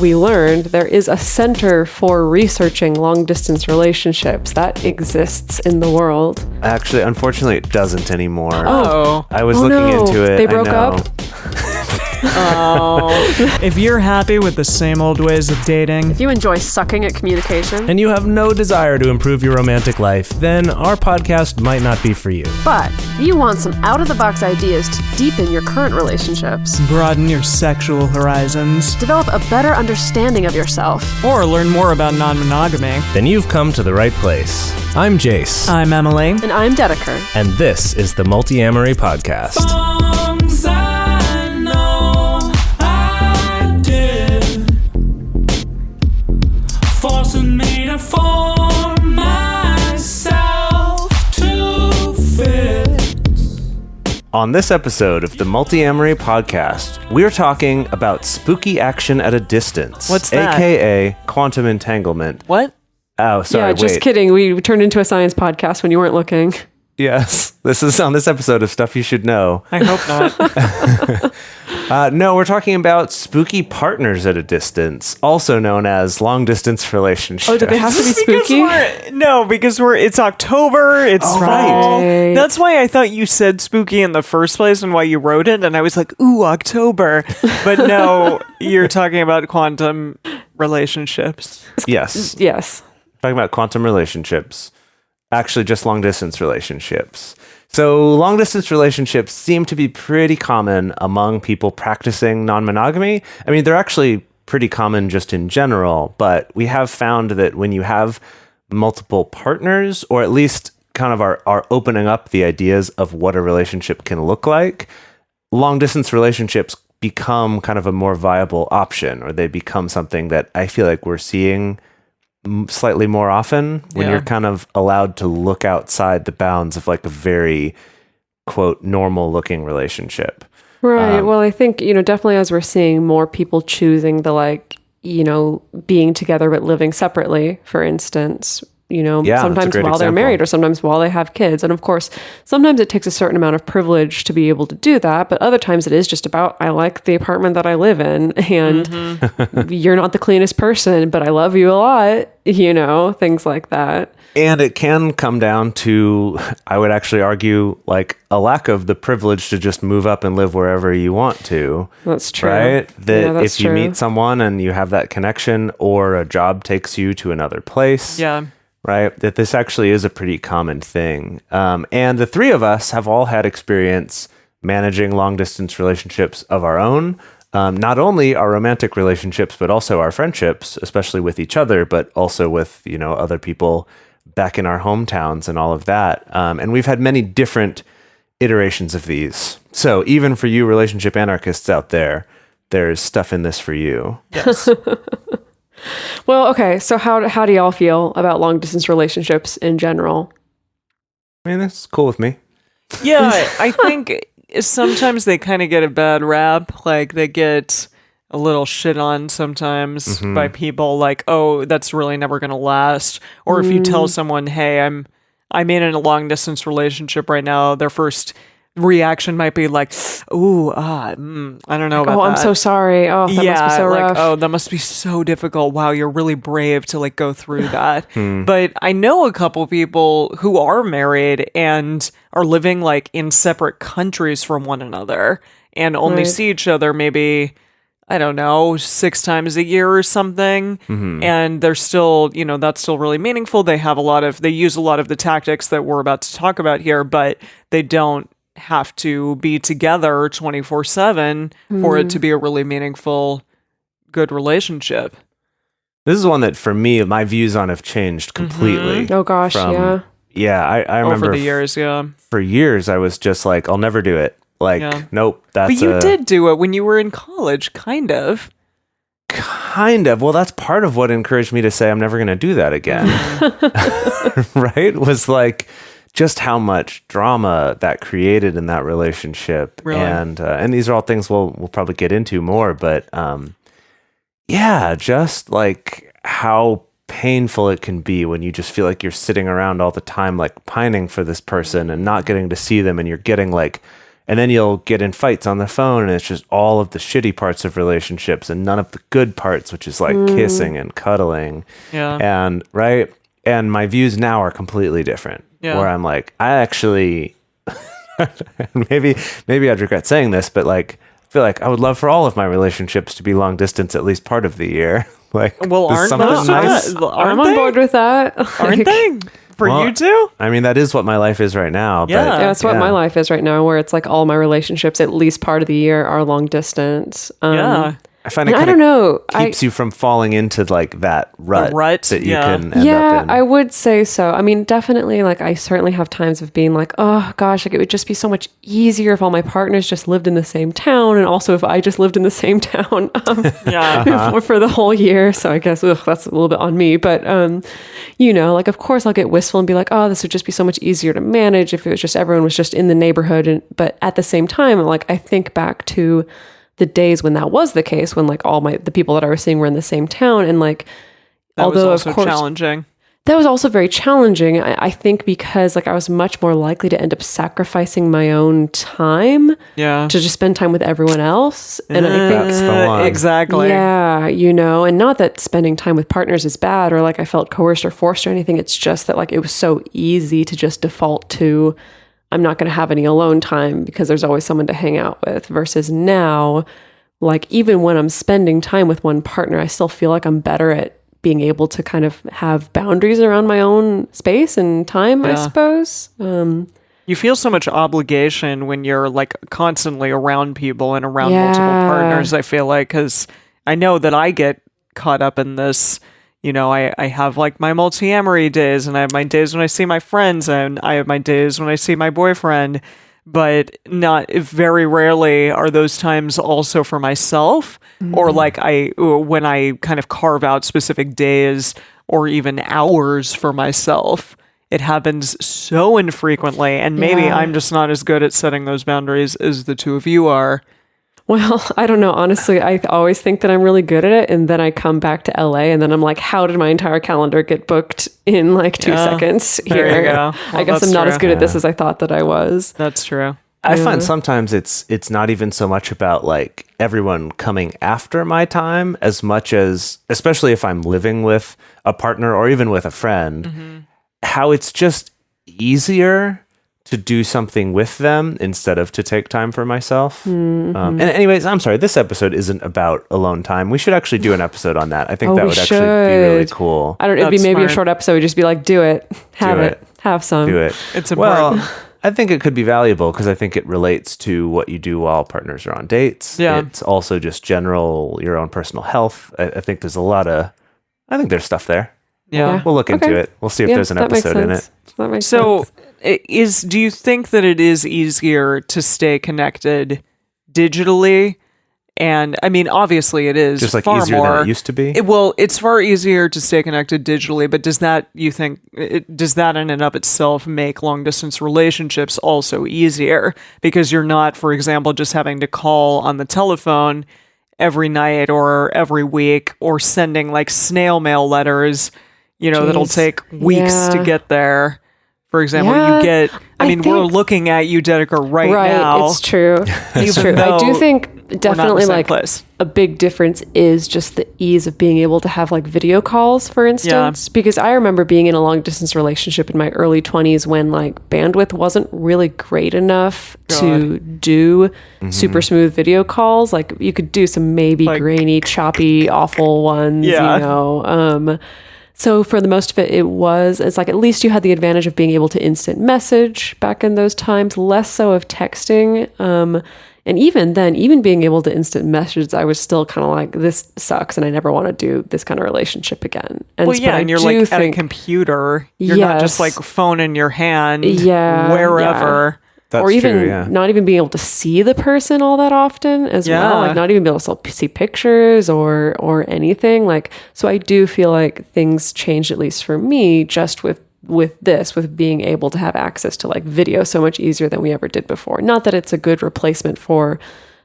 we learned, there is a center for researching long-distance relationships that exists in the world. Actually, unfortunately, it doesn't anymore. Oh. I was looking into it. They broke up? Oh. If you're happy with the same old ways of dating, If you enjoy sucking at communication, and you have no desire to improve your romantic life, then our podcast might not be for you. but if you want some out-of-the-box ideas to deepen your current relationships, broaden your sexual horizons, develop a better understanding of yourself, or learn more about non-monogamy, Then you've come to the right place. I'm Jase, I'm Emily. and I'm Dedeker. and this is the Multiamory podcast. On this episode of the Multiamory podcast, we're talking about spooky action at a distance. What's that? AKA quantum entanglement. What? Oh, sorry, Yeah, just wait. kidding. We turned into a science podcast when you weren't looking. Yes, this is on this episode of Stuff You Should Know. I hope not. No, we're talking about spooky partners at a distance, also known as long-distance relationships. Oh, do they have to be spooky? Because it's October, it's fall. right. That's why I thought you said spooky in the first place and why you wrote it, and I was like, ooh, October. But no, you're talking about quantum relationships. Yes, Yes. talking about quantum relationships. Actually, just long-distance relationships. So long-distance relationships seem to be pretty common among people practicing non-monogamy. I mean, they're actually pretty common just in general, but we have found that when you have multiple partners, or at least kind of are opening up the ideas of what a relationship can look like, long-distance relationships become kind of a more viable option, or they become something that I feel like we're seeing slightly more often when you're kind of allowed to look outside the bounds of like a very, quote, normal looking relationship. Right. Well, I think, definitely as we're seeing more people choosing the being together but living separately, for instance, that's a sometimes great while they're example. married or sometimes while they have kids. And of course, sometimes it takes a certain amount of privilege to be able to do that. But other times it is just about, I like the apartment that I live in and you're not the cleanest person, but I love you a lot, things like that. And it can come down to, I would actually argue, like a lack of the privilege to just move up and live wherever you want to. That's true. Right? That Yeah, that's if you true. meet someone and you have that connection, or a job takes you to another place. Yeah. Right? That this actually is a pretty common thing. And the three of us have all had experience managing long distance relationships of our own. Not only our romantic relationships, but also our friendships, especially with each other, but also with, other people back in our hometowns and all of that. And we've had many different iterations of these. So even for you relationship anarchists out there, there's stuff in this for you. Yes. Well, okay. So how do y'all feel about long distance relationships in general? I mean, that's cool with me. Yeah, I think sometimes they kind of get a bad rap. Like they get a little shit on sometimes by people like, oh, that's really never going to last. Or if you tell someone, hey, I'm in a long distance relationship right now, their first reaction might be like, ooh, I don't know about that. Oh, I'm so sorry. Oh, that must be so like, rough. oh, that must be so difficult. Wow, you're really brave to like go through that. But I know a couple people who are married and are living like in separate countries from one another and only Right. see each other maybe, I don't know, 6 times a year or something. And they're still, that's still really meaningful. They use a lot of the tactics that we're about to talk about here, but they don't have to be together 24/7 for it to be a really meaningful, good relationship. This is one that, for me, my views on have changed completely. Oh gosh, yeah. Yeah, I remember Over the years, yeah. for years I was just like, I'll never do it. Like, Yeah. nope, that's But you did do it when you were in college, kind of. kind of. Well, that's part of what encouraged me to say I'm never going to do that again. Right? Was like just how much drama that created in that relationship. Really? And these are all things we'll probably get into more, but yeah, just like how painful it can be when you just feel like you're sitting around all the time, like pining for this person and not getting to see them, and you're getting like And then you'll get in fights on the phone, and it's just all of the shitty parts of relationships and none of the good parts, which is like kissing and cuddling. Yeah. And right. And my views now are completely different. Yeah. Where I'm like, I actually, maybe I'd regret saying this, but like, I feel like I would love for all of my relationships to be long distance at least part of the year. Like, Well, there's aren't something those nice. I'm on board with that. Aren't they? For Well, you too? I mean, that is what my life is right now. Yeah. But, Yeah, that's what my life is right now, where it's like all my relationships, at least part of the year, are long distance. Yeah. I find it And I kind don't know. keeps you from falling into like that rut, rut, that you yeah. can end up Yeah, in. I would say so. I mean, definitely, like, I certainly have times of being like, oh gosh, like it would just be so much easier if all my partners just lived in the same town, and also if I just lived in the same town Yeah. for the whole year. So I guess that's a little bit on me. But, you know, like, of course I'll get wistful and be like, oh, this would just be so much easier to manage if it was just everyone was just in the neighborhood. But at the same time, like, I think back to the days when that was the case, when like all the people that I was seeing were in the same town, and like That was although also of course challenging. that was also very challenging. I think because like I was much more likely to end up sacrificing my own time Yeah. to just spend time with everyone else, and I That's think the one. Exactly. yeah, you know, and not that spending time with partners is bad or like I felt coerced or forced or anything. It's just that like it was so easy to just default to I'm not going to have any alone time because there's always someone to hang out with, versus now, like even when I'm spending time with one partner, I still feel like I'm better at being able to kind of have boundaries around my own space and time, I Yeah. suppose. You feel so much obligation when you're like constantly around people and around Yeah. multiple partners, I feel like, because I know that I get caught up in this. You know, I have like my multiamory days, and I have my days when I see my friends, and I have my days when I see my boyfriend, but not very rarely are those times also for myself, or like when I kind of carve out specific days or even hours for myself. It happens so infrequently, and maybe Yeah. I'm just not as good at setting those boundaries as the two of you are. Well, I don't know. Honestly, I always think that I'm really good at it. And then I come back to LA and then I'm like, how did my entire calendar get booked in like 2 Yeah. seconds There here? you go. I Well, guess that's I'm not true. as good at this as I thought that I was. That's true. I find sometimes it's not even so much about like everyone coming after my time as much as, especially if I'm living with a partner or even with a friend, how it's just easier to do something with them instead of to take time for myself. And anyways, I'm sorry, this episode isn't about alone time. We should actually do an episode on that. I think Oh, that we would actually be really should. cool. I don't know. It'd be That's maybe a smart. short episode. Just be like, do it. Have Do it. it. Have some. Do it. It's important. Well, I think it could be valuable because I think it relates to what you do while partners are on dates. Yeah. It's also just general, your own personal health. I think there's I think there's stuff there. Yeah. We'll look into Okay. it. We'll see if Yeah, there's an that makes episode in it. sense. That makes So, sense. do you think that it is easier to stay connected digitally? And I mean, obviously, it is Just like far easier more. than it used to be. It's far easier to stay connected digitally, but does that does that in and of itself make long distance relationships also easier? Because you're not, for example, just having to call on the telephone every night or every week, or sending like snail mail letters, that'll Jeez. take weeks to Yeah. get there. For example, Yeah, you get, I we're think- looking at you, Dedeker, right now. It's true. It's true. I do though think We're not in definitely the same like place. a big difference is just the ease of being able to have like video calls, for instance. Because I remember being in a long distance relationship in my early 20s when like bandwidth wasn't really great enough to do super smooth video calls. Like you could do some maybe Like- grainy, choppy, awful ones, Yeah. you know. So for the most of it, it's like at least you had the advantage of being able to instant message back in those times, less so of texting. And even then, even being able to instant message, I was still kind of like, this sucks, and I never want to do this kind of relationship again. And Well, but yeah, I and you're do like at a think- computer. You're not just like Yes. phone in your hand, Yeah, wherever. That's or even true, yeah. not even being able to see the person all that often as well, Yeah. like not even be able to see pictures or anything. Like, so I do feel like things changed, at least for me, just with being able to have access to like video so much easier than we ever did before. Not that it's a good replacement for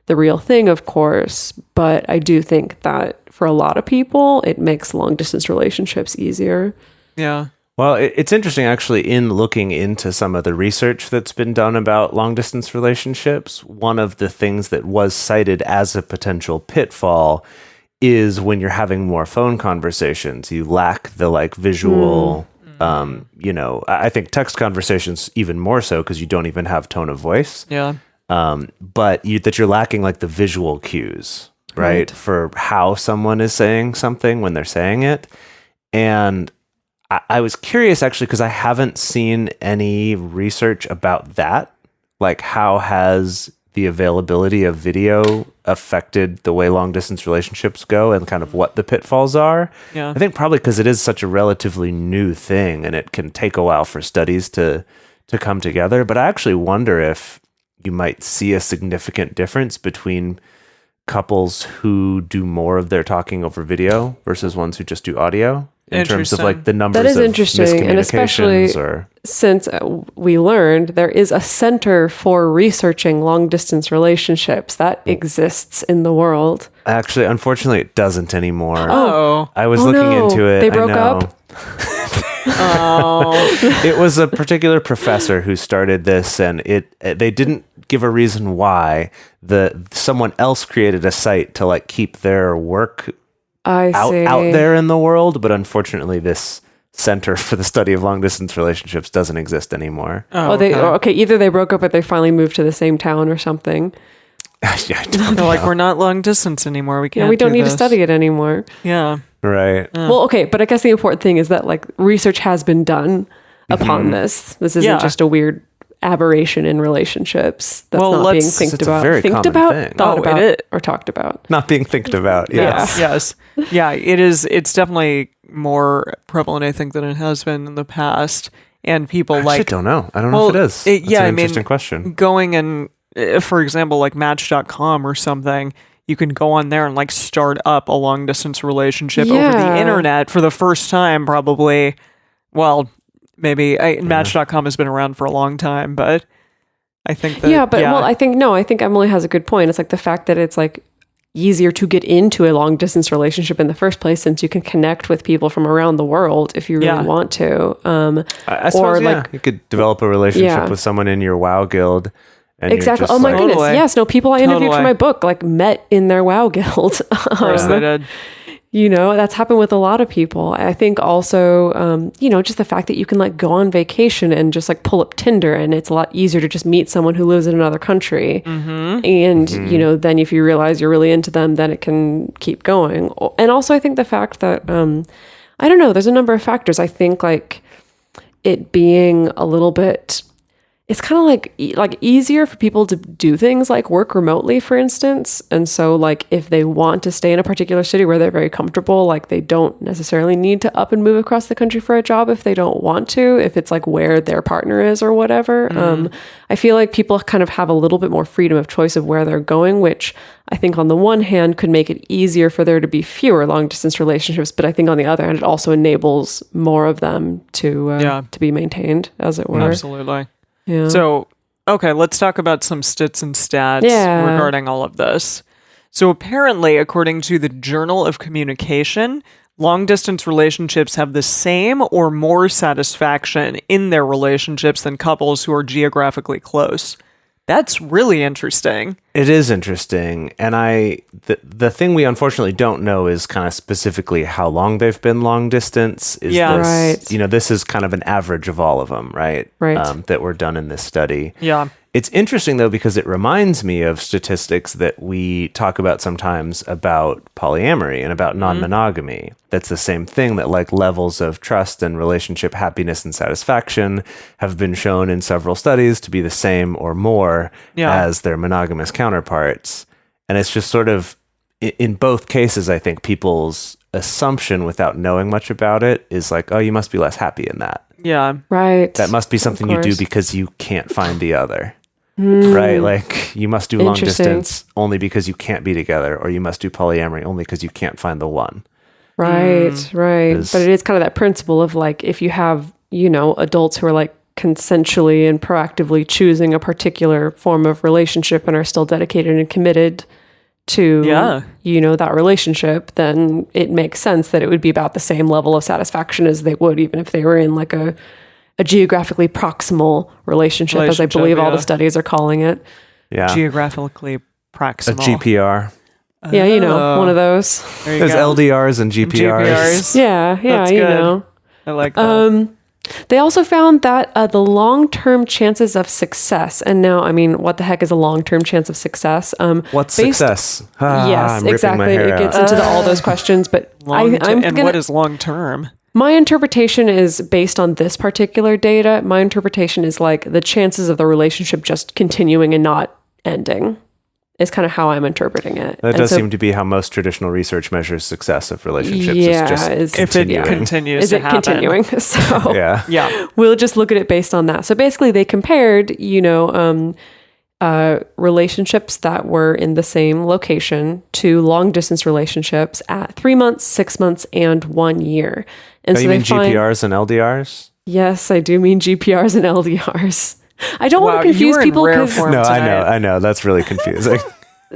the real thing, of course, but I do think that for a lot of people, it makes long distance relationships easier. Yeah. Well, it's interesting actually in looking into some of the research that's been done about long distance relationships. One of the things that was cited as a potential pitfall is when you're having more phone conversations, you lack the like visual, I think text conversations even more so because you don't even have tone of voice. Yeah. But that you're lacking like the visual cues, right? For how someone is saying something when they're saying it. And I was curious actually, because I haven't seen any research about that. Like, how has the availability of video affected the way long distance relationships go and kind of what the pitfalls are? Yeah. I think probably because it is such a relatively new thing and it can take a while for studies to come together. But I actually wonder if you might see a significant difference between couples who do more of their talking over video versus ones who just do audio. In terms of like the numbers that is of interesting, and especially since we learned there is a center for researching long distance relationships that exists in the world. Actually, unfortunately, it doesn't anymore. Oh, I was looking into it. They broke up. It was a particular professor who started this, and they didn't give a reason why. Someone else created a site to like keep their work out there in the world, but unfortunately this center for the study of long distance relationships doesn't exist anymore. Okay, either they broke up or they finally moved to the same town or something. Yeah, they're like, we're not long distance anymore. We can't. Yeah, we don't need to study it anymore. Yeah. Right. Well, okay, but I guess the important thing is that like research has been done upon this. This isn't just a weird aberration in relationships that's not being thought about or talked about. Not being thinked about. Yes. Yes. Yeah, it is. It's definitely more prevalent, I think, than it has been in the past. And people I don't know. I don't know if it is. That's an interesting question. Going and, for example, like Match.com or something, you can go on there and like start up a long distance relationship over the internet for the first time, probably. Well, maybe Match.com has been around for a long time, but I think that... I think Emily has a good point. It's like the fact that it's like easier to get into a long distance relationship in the first place since you can connect with people from around the world if you really want to. I suppose, you could develop a relationship with someone in your WoW guild. And exactly. Oh my goodness. Yes. No, people I interviewed for my book like met in their WoW guild. Of course they did. That's happened with a lot of people. I think also, just the fact that you can like go on vacation and just like pull up Tinder and it's a lot easier to just meet someone who lives in another country. Mm-hmm. And, then if you realize you're really into them, then it can keep going. And also I think the fact that, I don't know, there's a number of factors. I think like it being a little bit, it's kind of like easier for people to do things like work remotely, for instance. And so like if they want to stay in a particular city where they're very comfortable, like they don't necessarily need to up and move across the country for a job if they don't want to, if it's like where their partner is or whatever. I feel like people kind of have a little bit more freedom of choice of where they're going, which I think on the one hand could make it easier for there to be fewer long distance relationships. But I think on the other hand, it also enables more of them to be maintained, as it were. Absolutely. Yeah. So, okay, let's talk about some stits and stats regarding all of this. So apparently, according to the Journal of Communication, long-distance relationships have the same or more satisfaction in their relationships than couples who are geographically close. That's really interesting. It is interesting. And the thing we unfortunately don't know is kind of specifically how long they've been long distance. This is kind of an average of all of them, right? Right. That were done in this study. Yeah. It's interesting, though, because it reminds me of statistics that we talk about sometimes about polyamory and about non-monogamy. That's the same thing, that like levels of trust and relationship happiness and satisfaction have been shown in several studies to be the same or more as their monogamous counterparts. And it's just sort of, in both cases, I think people's assumption without knowing much about it is like, oh, you must be less happy in that. Yeah. Right. That must be something you do because you can't find the other. Right? Like you must do long distance only because you can't be together, or you must do polyamory only because you can't find the one. Right. But it is kind of that principle of like, if you have, adults who are like consensually and proactively choosing a particular form of relationship and are still dedicated and committed to Yeah. that relationship, then it makes sense that it would be about the same level of satisfaction as they would even if they were in like a geographically proximal relationship, as I believe all the studies are calling it. Yeah. Geographically A proximal. GPR. Yeah, one of those. There you There's go. LDRs and GPRs. Yeah, That's good. I like that. They also found that the long-term chances of success, and now, I mean, what the heck is a long-term chance of success? What's based- success? Yes, I'm ripping exactly. my hair It gets out. into all those questions, but What is long term? my interpretation is based on this particular data. My interpretation is like the chances of the relationship just continuing and not ending is kind of how I'm interpreting it. That And does so- seem to be how most traditional research measures success of relationships. Yeah, is just is- If it continuing. continues is to it happen. continuing? So Yeah. Yeah. we'll just look at it based on that. So basically, they compared, relationships that were in the same location to long distance relationships at 3 months, 6 months, and 1 year. And Oh, so you they mean find, GPRs and LDRs? yes, I do mean GPRs and LDRs. I don't Wow, want to you confuse were in people rare because form. No, tonight. I know. That's really confusing.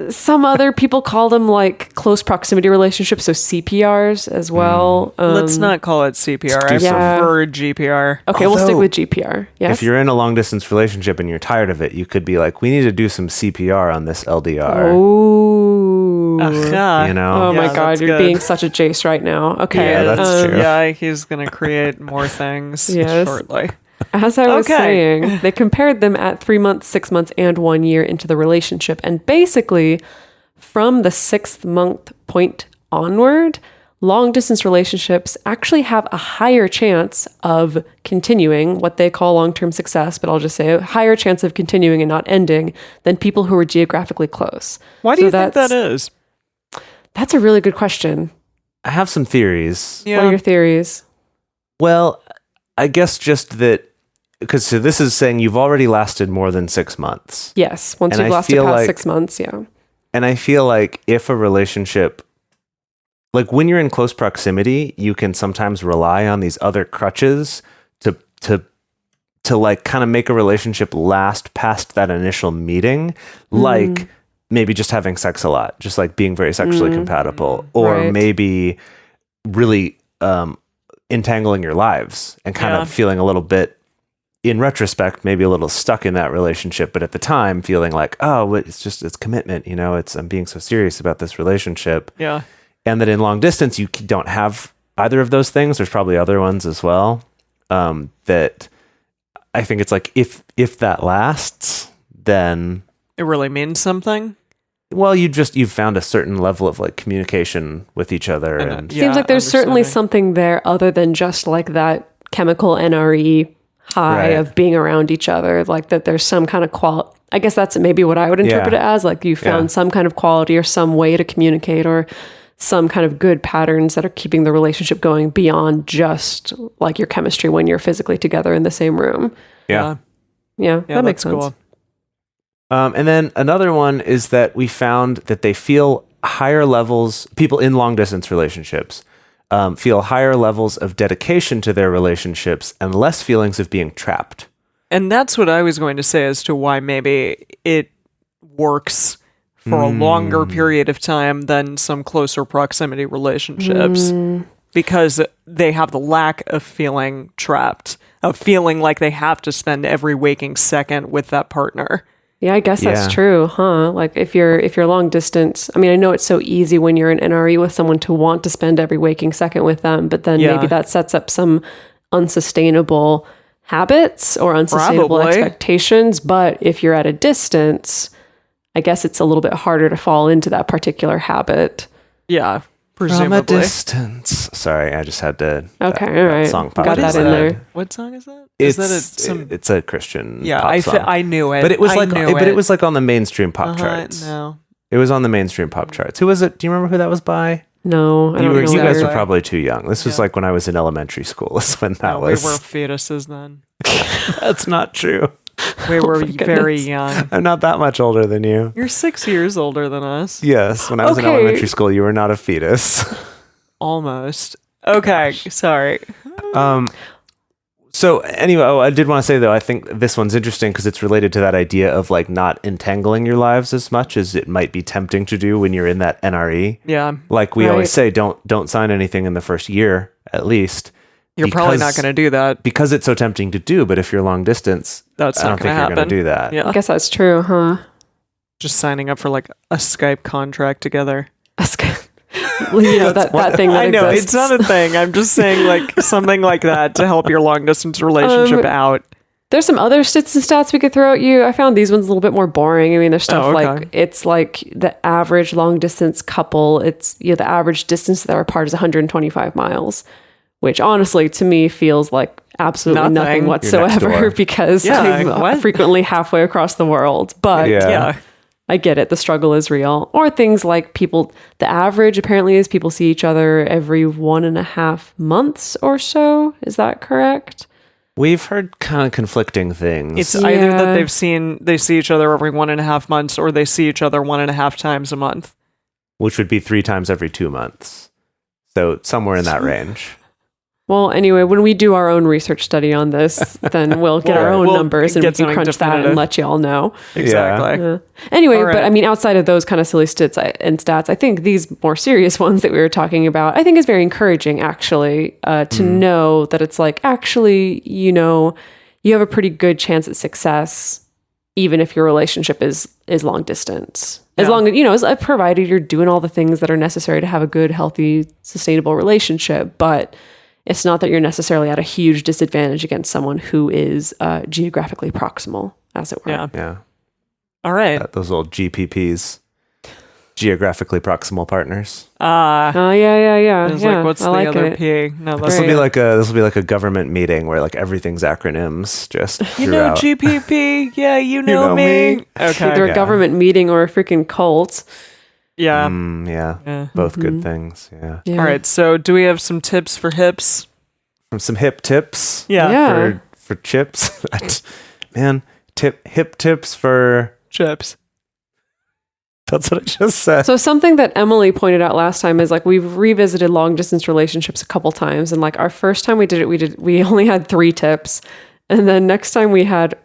some other people call them like close proximity relationships, so CPRs as well. Let's not call it CPR. I Yeah. prefer GPR. Okay, we'll stick Although, with GPR. Yes. If you're in a long distance relationship and you're tired of it, you could be like, we need to do some CPR on this LDR. Oh. Aha. You know? Oh Yeah, my God, that's you're good. being such a Jase right now. Okay. Yeah, that's true. Yeah, he's going to create more things Yes. shortly. As I was Okay. saying, they compared them at 3 months, 6 months, and 1 year into the relationship. And basically, from the 6th month point onward, long distance relationships actually have a higher chance of continuing what they call long-term success, but I'll just say a higher chance of continuing and not ending than people who are geographically close. Why do So you think that that's- is? That's a really good question. I have some theories. What are your theories? Well, I guess just that, because so this is saying you've already lasted more than 6 months. Yes, once And you've I lasted feel past like- 6 months, yeah. And I feel like if a relationship, like when you're in close proximity, you can sometimes rely on these other crutches to like kind of make a relationship last past that initial meeting, like maybe just having sex a lot, just like being very sexually compatible, or Right. maybe really entangling your lives and kind of feeling a little bit, in retrospect, maybe a little stuck in that relationship, but at the time feeling like, oh, it's commitment, I'm being so serious about this relationship. Yeah. And that in long distance, you don't have either of those things. There's probably other ones as well. That I think it's like, if that lasts, then, It really means something. well, you've found a certain level of like communication with each other. And Yeah, Seems like there's certainly understanding. something there other than just like that chemical NRE high Right. of being around each other. Like that there's some kind of quality. I guess that's maybe what I would interpret Yeah. it as. Like you found Yeah. some kind of quality or some way to communicate or some kind of good patterns that are keeping the relationship going beyond just like your chemistry when you're physically together in the same room. yeah. Yeah, Yeah, that makes that's sense. cool. And then another one is that we found that they feel higher levels, people in long distance relationships feel higher levels of dedication to their relationships and less feelings of being trapped. And that's what I was going to say as to why maybe it works for a longer period of time than some closer proximity relationships. Because they have the lack of feeling trapped, of feeling like they have to spend every waking second with that partner. Yeah, I guess Yeah. that's true, huh? Like if you're long distance, I mean, I know it's so easy when you're in NRE with someone to want to spend every waking second with them, but then Yeah. maybe that sets up some unsustainable habits or unsustainable Probably. expectations. But if you're at a distance, I guess it's a little bit harder to fall into that particular habit. Yeah, From a presumably. distance. Sorry, I just had to. Okay, that all right. Song Got popped that in in my head. there. What song is that? It's Is that it's a Christian. Yeah, pop song. I knew it. But it was I knew but it was like on the mainstream pop charts. No. It was on the mainstream pop charts. Who was it? Do you remember who that was by? No, I don't know. You guys that. were probably too young. This was Yeah. like when I was in elementary school. Is when that No, was. we were fetuses then. That's not true. We were my very goodness. young. I'm not that much older than you. You're 6 years older than us. Yes, when I was in Okay. elementary school, you were not a fetus. Almost. Okay, sorry. So So anyway, I did want to say, though, I think this one's interesting because it's related to that idea of like not entangling your lives as much as it might be tempting to do when you're in that NRE. Yeah. Like we always say, don't sign anything in the first year, at least. You're probably not going to do that. Because it's so tempting to do, but if you're long distance, That's I not don't think going to you're going to do that. Yeah. I guess that's true, huh? Just signing up for like a Skype contract together. Well, that thing that I know, exists. it's not a thing. I'm just saying like something like that to help your long distance relationship out. There's some other stats and stats we could throw at you. I found these ones a little bit more boring. I mean, there's stuff like it's like the average long distance couple. It's the average distance that they're apart is 125 miles, which honestly to me feels like absolutely nothing whatsoever because I'm frequently halfway across the world. But yeah, I get it. The struggle is real. Or things like the average apparently is people see each other every 1.5 months or so. Is that correct? We've heard kind of conflicting things. It's either that they see each other every 1.5 months or they see each other 1.5 times a month. Which would be 3 times every 2 months. So somewhere in that range. Well, anyway, when we do our own research study on this, then we'll get our own numbers and we can crunch that and let y'all know. Exactly. Anyway, but I mean, outside of those kind of silly stats, I think these more serious ones that we were talking about, I think is very encouraging, actually, to know that it's like, actually, you have a pretty good chance at success, even if your relationship is long distance. As long as, provided you're doing all the things that are necessary to have a good, healthy, sustainable relationship, but it's not that you're necessarily at a huge disadvantage against someone who is geographically proximal, as it were. Yeah. All right. Those old GPPs, geographically proximal partners. Oh yeah. It's like, what's the other P? No, this will be like a government meeting where like everything's acronyms. Just GPP. Yeah, you know me. Okay. Either a government meeting or a freaking cult. Yeah. Both good things. Yeah. All right. So, do we have some tips for hips? From some hip tips. Yeah. For chips. Man, hip tips for chips. That's what I just said. So something that Emily pointed out last time is like we've revisited long distance relationships a couple times, and like our first time we did it, we only had 3 tips, and then next time we had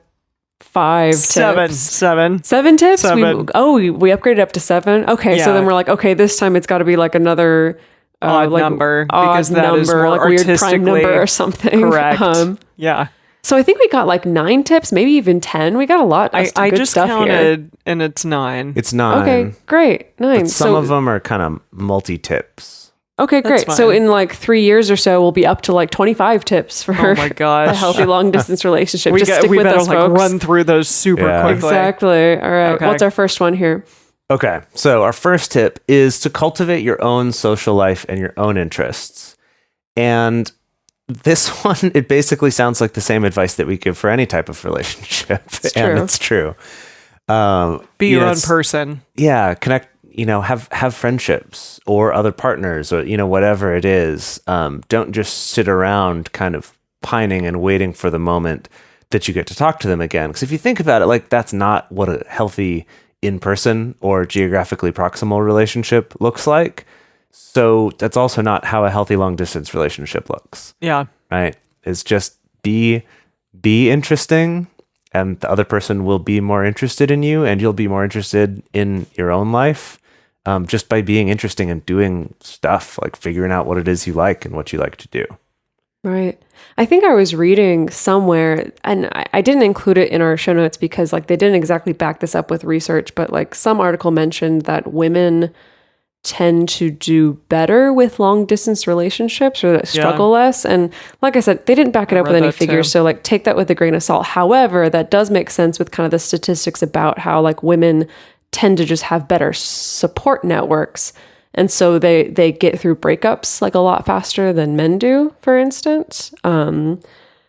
5 tips. 7 tips. 7. We upgraded up to 7. Okay, so then we're like, okay, this time it's got to be like another odd number because that is more like weird prime number or something. Correct. Yeah. So I think we got like 9 tips, maybe even 10. We got a lot. I just stuff counted, here. and it's 9. It's 9. Okay, great, 9. But some of them are kind of multi-tips. Okay, great. So in like 3 years or so, we'll be up to like 25 tips for oh my gosh. a healthy long distance relationship. we stick with better us, like folks. run through those super quickly. Exactly. All right. Okay. What's our first one here? Okay, so our first tip is to cultivate your own social life and your own interests. And this one, it basically sounds like the same advice that we give for any type of relationship. It's true. Be your own person. Yeah, connect, have friendships or other partners or, whatever it is. Don't just sit around kind of pining and waiting for the moment that you get to talk to them again. Because if you think about it, like that's not what a healthy in-person or geographically proximal relationship looks like. So that's also not how a healthy long distance relationship looks. Yeah. Right. It's just be interesting, and the other person will be more interested in you, and you'll be more interested in your own life, just by being interesting and doing stuff, like figuring out what it is you like and what you like to do. Right. I think I was reading somewhere, and I didn't include it in our show notes because like they didn't exactly back this up with research, but like some article mentioned that women tend to do better with long distance relationships or that struggle less. And like I said, they didn't back it up with any figures. So like take that with a grain of salt. However, that does make sense with kind of the statistics about how like women tend to just have better support networks. And so they get through breakups like a lot faster than men do, for instance.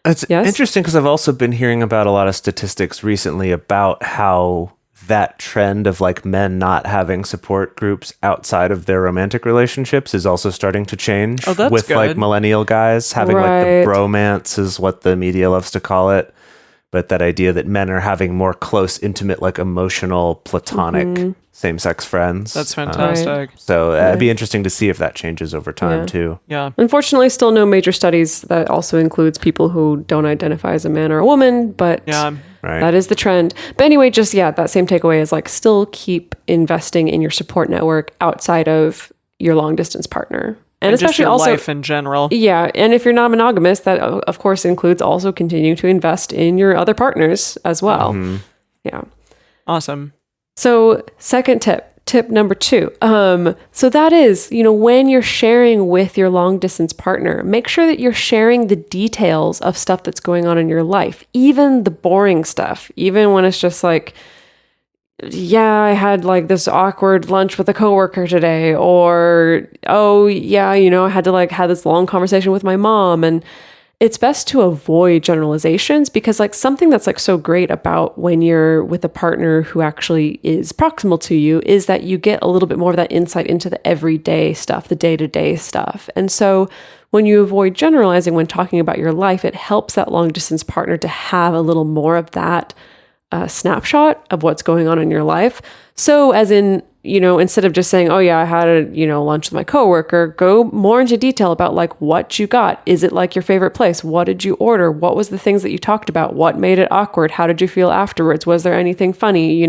It's interesting because I've also been hearing about a lot of statistics recently about how that trend of like men not having support groups outside of their romantic relationships is also starting to change. Oh, that's with good. like millennial guys having like the bromance is what the media loves to call it. but that idea that men are having more close, intimate, like emotional, platonic same-sex friends. That's fantastic. So it'd be interesting to see if that changes over time too. Yeah. Unfortunately, still no major studies that also includes people who don't identify as a man or a woman, but that is the trend. But anyway, just, that same takeaway is like still keep investing in your support network outside of your long distance partner. And especially just your also life in general. Yeah. And if you're not monogamous, that of course includes also continuing to invest in your other partners as well. Yeah. Awesome. So second tip number 2. So that is, when you're sharing with your long distance partner, make sure that you're sharing the details of stuff that's going on in your life, even the boring stuff, even when it's just like, I had like this awkward lunch with a coworker today, or, I had to like have this long conversation with my mom. And it's best to avoid generalizations, because like something that's like so great about when you're with a partner who actually is proximal to you is that you get a little bit more of that insight into the everyday stuff, the day-to-day stuff. And so when you avoid generalizing when talking about your life, it helps that long distance partner to have a little more of that snapshot of what's going on in your life. So as in, instead of just saying, I had a, lunch with my coworker, go more into detail about like what you got. Is it like your favorite place? What did you order? What was the things that you talked about? What made it awkward? How did you feel afterwards? Was there anything funny?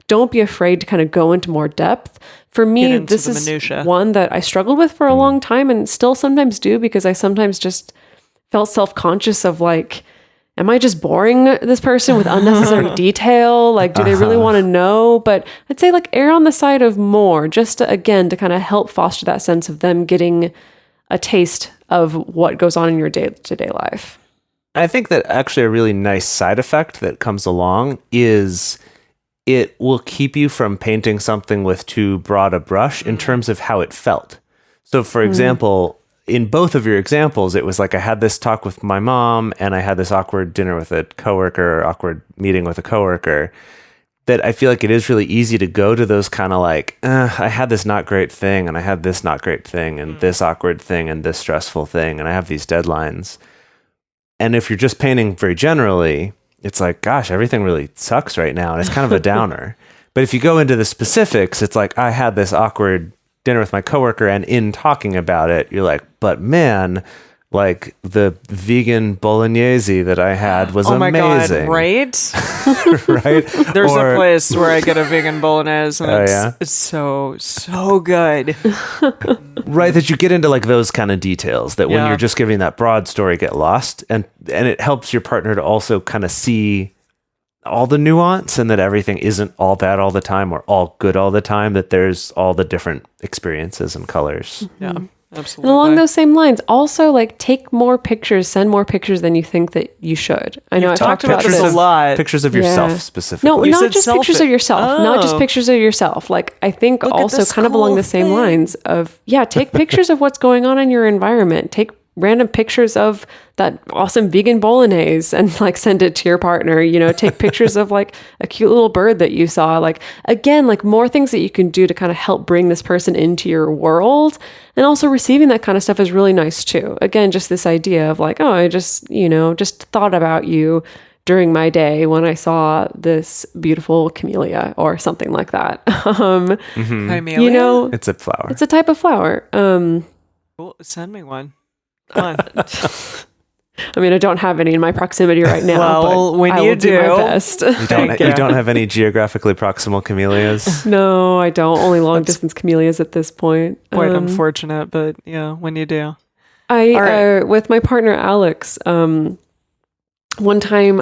Don't be afraid to kind of go into more depth. For me, this is minutia. One that I struggled with for a long time and still sometimes do, because I sometimes just felt self-conscious of like, am I just boring this person with unnecessary detail? Like, do they really want to know? But I'd say like err on the side of more, just to kind of help foster that sense of them getting a taste of what goes on in your day-to-day life. I think that actually a really nice side effect that comes along is it will keep you from painting something with too broad a brush in terms of how it felt. So for example, in both of your examples, it was like I had this talk with my mom and I had this awkward dinner with a coworker, or awkward meeting with a coworker, that I feel like it is really easy to go to those kind of like, I had this not great thing and I had this not great thing and this awkward thing and this stressful thing and I have these deadlines. And if you're just painting very generally, it's like, gosh, everything really sucks right now. And it's kind of a downer. But if you go into the specifics, it's like, I had this awkward dinner with my coworker, and in talking about it, you're like, but man, like the vegan bolognese that I had was amazing. God, right? Right? There's a place where I get a vegan bolognese, and it's so good. Right, that you get into like those kind of details that when you're just giving that broad story get lost, and it helps your partner to also kind of see all the nuance, and that everything isn't all bad all the time or all good all the time, that there's all the different experiences and colors. Yeah, absolutely. And along those same lines, also like take more pictures, send more pictures than you think that you should. I know I've talked about this a lot. Pictures of yourself specifically. No, not just pictures of yourself. Not just pictures of yourself. Like I think also kind of along the same lines of, take pictures of what's going on in your environment. Take random pictures of that awesome vegan bolognese and like send it to your partner, take pictures of like a cute little bird that you saw. Like again, like more things that you can do to kind of help bring this person into your world. And also receiving that kind of stuff is really nice too. Again, just this idea of like, I just, just thought about you during my day when I saw this beautiful camellia or something like that. Camellia? It's a flower. It's a type of flower. Well, send me one. Come on. I mean, I don't have any in my proximity right now. Well, but when I you will do my best. You don't have any geographically proximal camellias? No, I don't. Only long distance camellias at this point. Quite unfortunate, but when you do. With my partner Alex, one time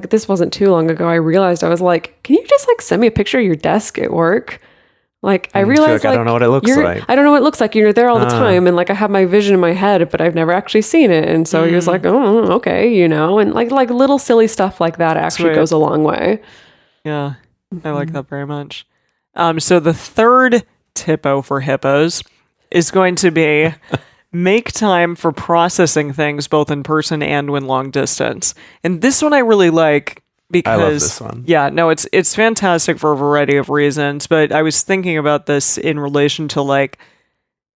this wasn't too long ago, I realized I was like, can you just like send me a picture of your desk at work? Like I realized I don't know what it looks like. I don't know what it looks like. You're there all the time, and like I have my vision in my head, but I've never actually seen it. And so he was like, "Oh, okay," and like little silly stuff like that actually goes a long way. Yeah, I like that very much. So the third tippo for hippos is going to be make time for processing things both in person and when long distance. And this one I really like. Because, I love this one. Yeah, no, it's fantastic for a variety of reasons. But I was thinking about this in relation to like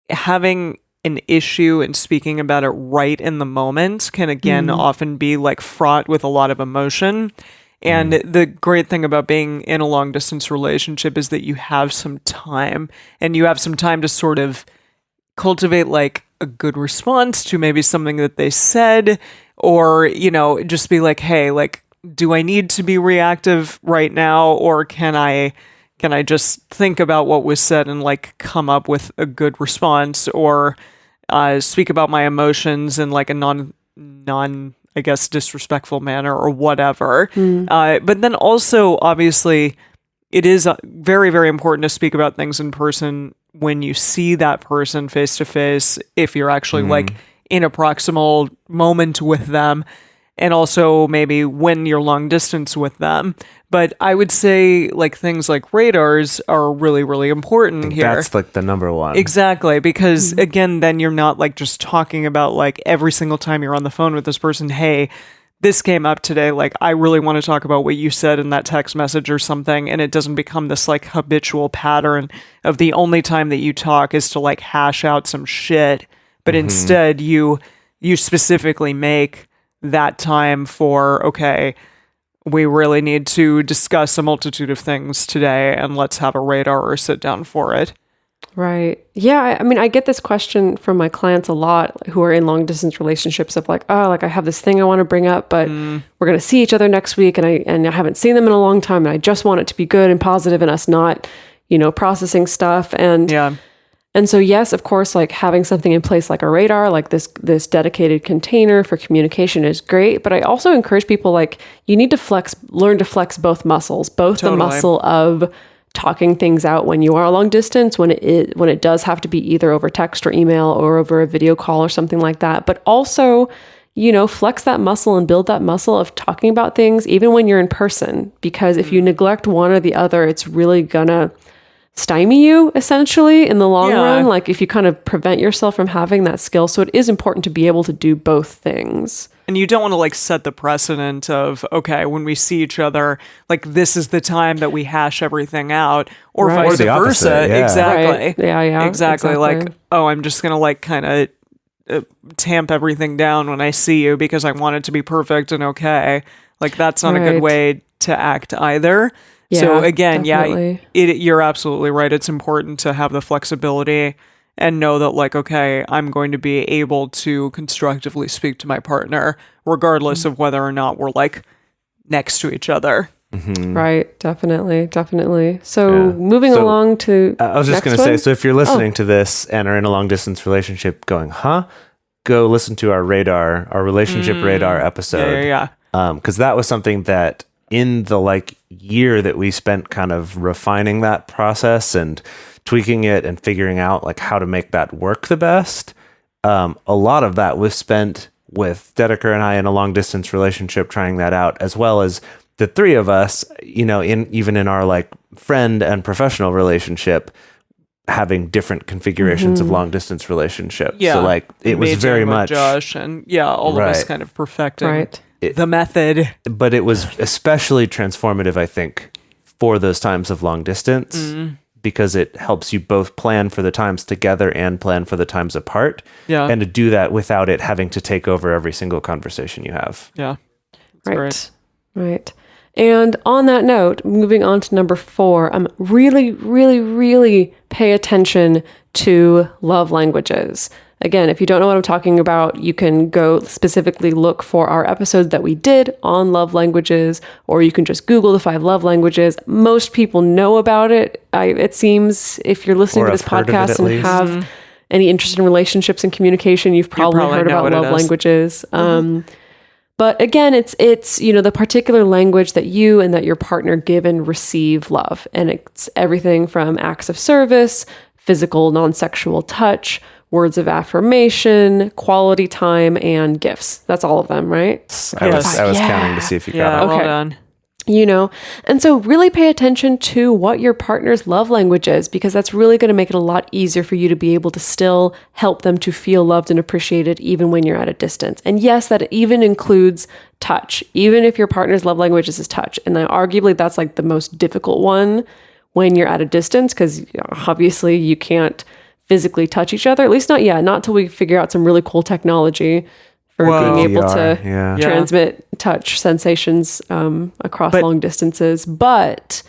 having an issue and speaking about it right in the moment can again often be like fraught with a lot of emotion. And the great thing about being in a long distance relationship is that you have some time, and you have some time to sort of cultivate like a good response to maybe something that they said, or, you know, just be like, hey, like, do I need to be reactive right now, or can I just think about what was said and like come up with a good response, or speak about my emotions in like a non I guess disrespectful manner or whatever. But then also obviously it is very, very important to speak about things in person when you see that person face to face, if you're actually like in a proximal moment with them, and also maybe when you're long distance with them. But I would say like things like radars are really, really important here. That's like the number one. Exactly. Because again, then you're not like just talking about like every single time you're on the phone with this person, hey, this came up today. Like, I really want to talk about what you said in that text message or something. And it doesn't become this like habitual pattern of the only time that you talk is to like hash out some shit. But instead you specifically make that time for, okay, we really need to discuss a multitude of things today, and let's have a radar or sit down for it. Right. Yeah. I mean, I get this question from my clients a lot who are in long distance relationships of like, oh, like I have this thing I want to bring up, but we're going to see each other next week. And I haven't seen them in a long time. And I just want it to be good and positive and us not, you know, processing stuff. And so, yes, of course, like having something in place like a radar, like this dedicated container for communication is great. But I also encourage people, like, you need to learn to flex both muscles, both the muscle of talking things out when you are long distance, when it does have to be either over text or email or over a video call or something like that. But also, you know, flex that muscle and build that muscle of talking about things even when you're in person. Because if you neglect one or the other, it's really gonna stymie you essentially in the long run, like if you kind of prevent yourself from having that skill. So it is important to be able to do both things. And you don't want to like set the precedent of, okay, when we see each other, like this is the time that we hash everything out, or vice the versa. opposite, yeah. Exactly. Right. Yeah. Exactly. Like, oh, I'm just going to like kind of tamp everything down when I see you because I want it to be perfect and okay. Like that's not a good way to act either. Yeah, so again, definitely. You're absolutely right. It's important to have the flexibility and know that like, okay, I'm going to be able to constructively speak to my partner regardless of whether or not we're like next to each other. Right. Definitely. So moving along to I was just going to say, so if you're listening to this and are in a long distance relationship going, go listen to our relationship radar episode. Yeah. Because that was something that in the like year that we spent kind of refining that process and tweaking it and figuring out like how to make that work the best. A lot of that was spent with Dedeker and I in a long distance relationship, trying that out, as well as the three of us, you know, even in our like friend and professional relationship, having different configurations of long distance relationships. Yeah. So like it was very much Josh and all of us kind of perfecting the method. But it was especially transformative, I think, for those times of long distance, because it helps you both plan for the times together and plan for the times apart. Yeah. And to do that without it having to take over every single conversation you have. Yeah. That's great. Right. And on that note, moving on to number 4, really, really, really pay attention to love languages. Again, if you don't know what I'm talking about, you can go specifically look for our episode that we did on love languages, or you can just Google the 5 love languages. Most people know about it. It seems if you're listening to this podcast and have any interest in relationships and communication, you've probably heard about love languages. But again, it's you know, the particular language that you and that your partner give and receive love. And it's everything from acts of service, physical, non-sexual touch, words of affirmation, quality time, and gifts. That's all of them, right? I was counting to see if you got it. Well done. You know, and so really pay attention to what your partner's love language is, because that's really going to make it a lot easier for you to be able to still help them to feel loved and appreciated even when you're at a distance. And yes, that even includes touch, even if your partner's love language is touch. And arguably that's like the most difficult one when you're at a distance, because obviously you can't physically touch each other, at least not yet, not till we figure out some really cool technology for being able to yeah. transmit touch sensations across long distances. But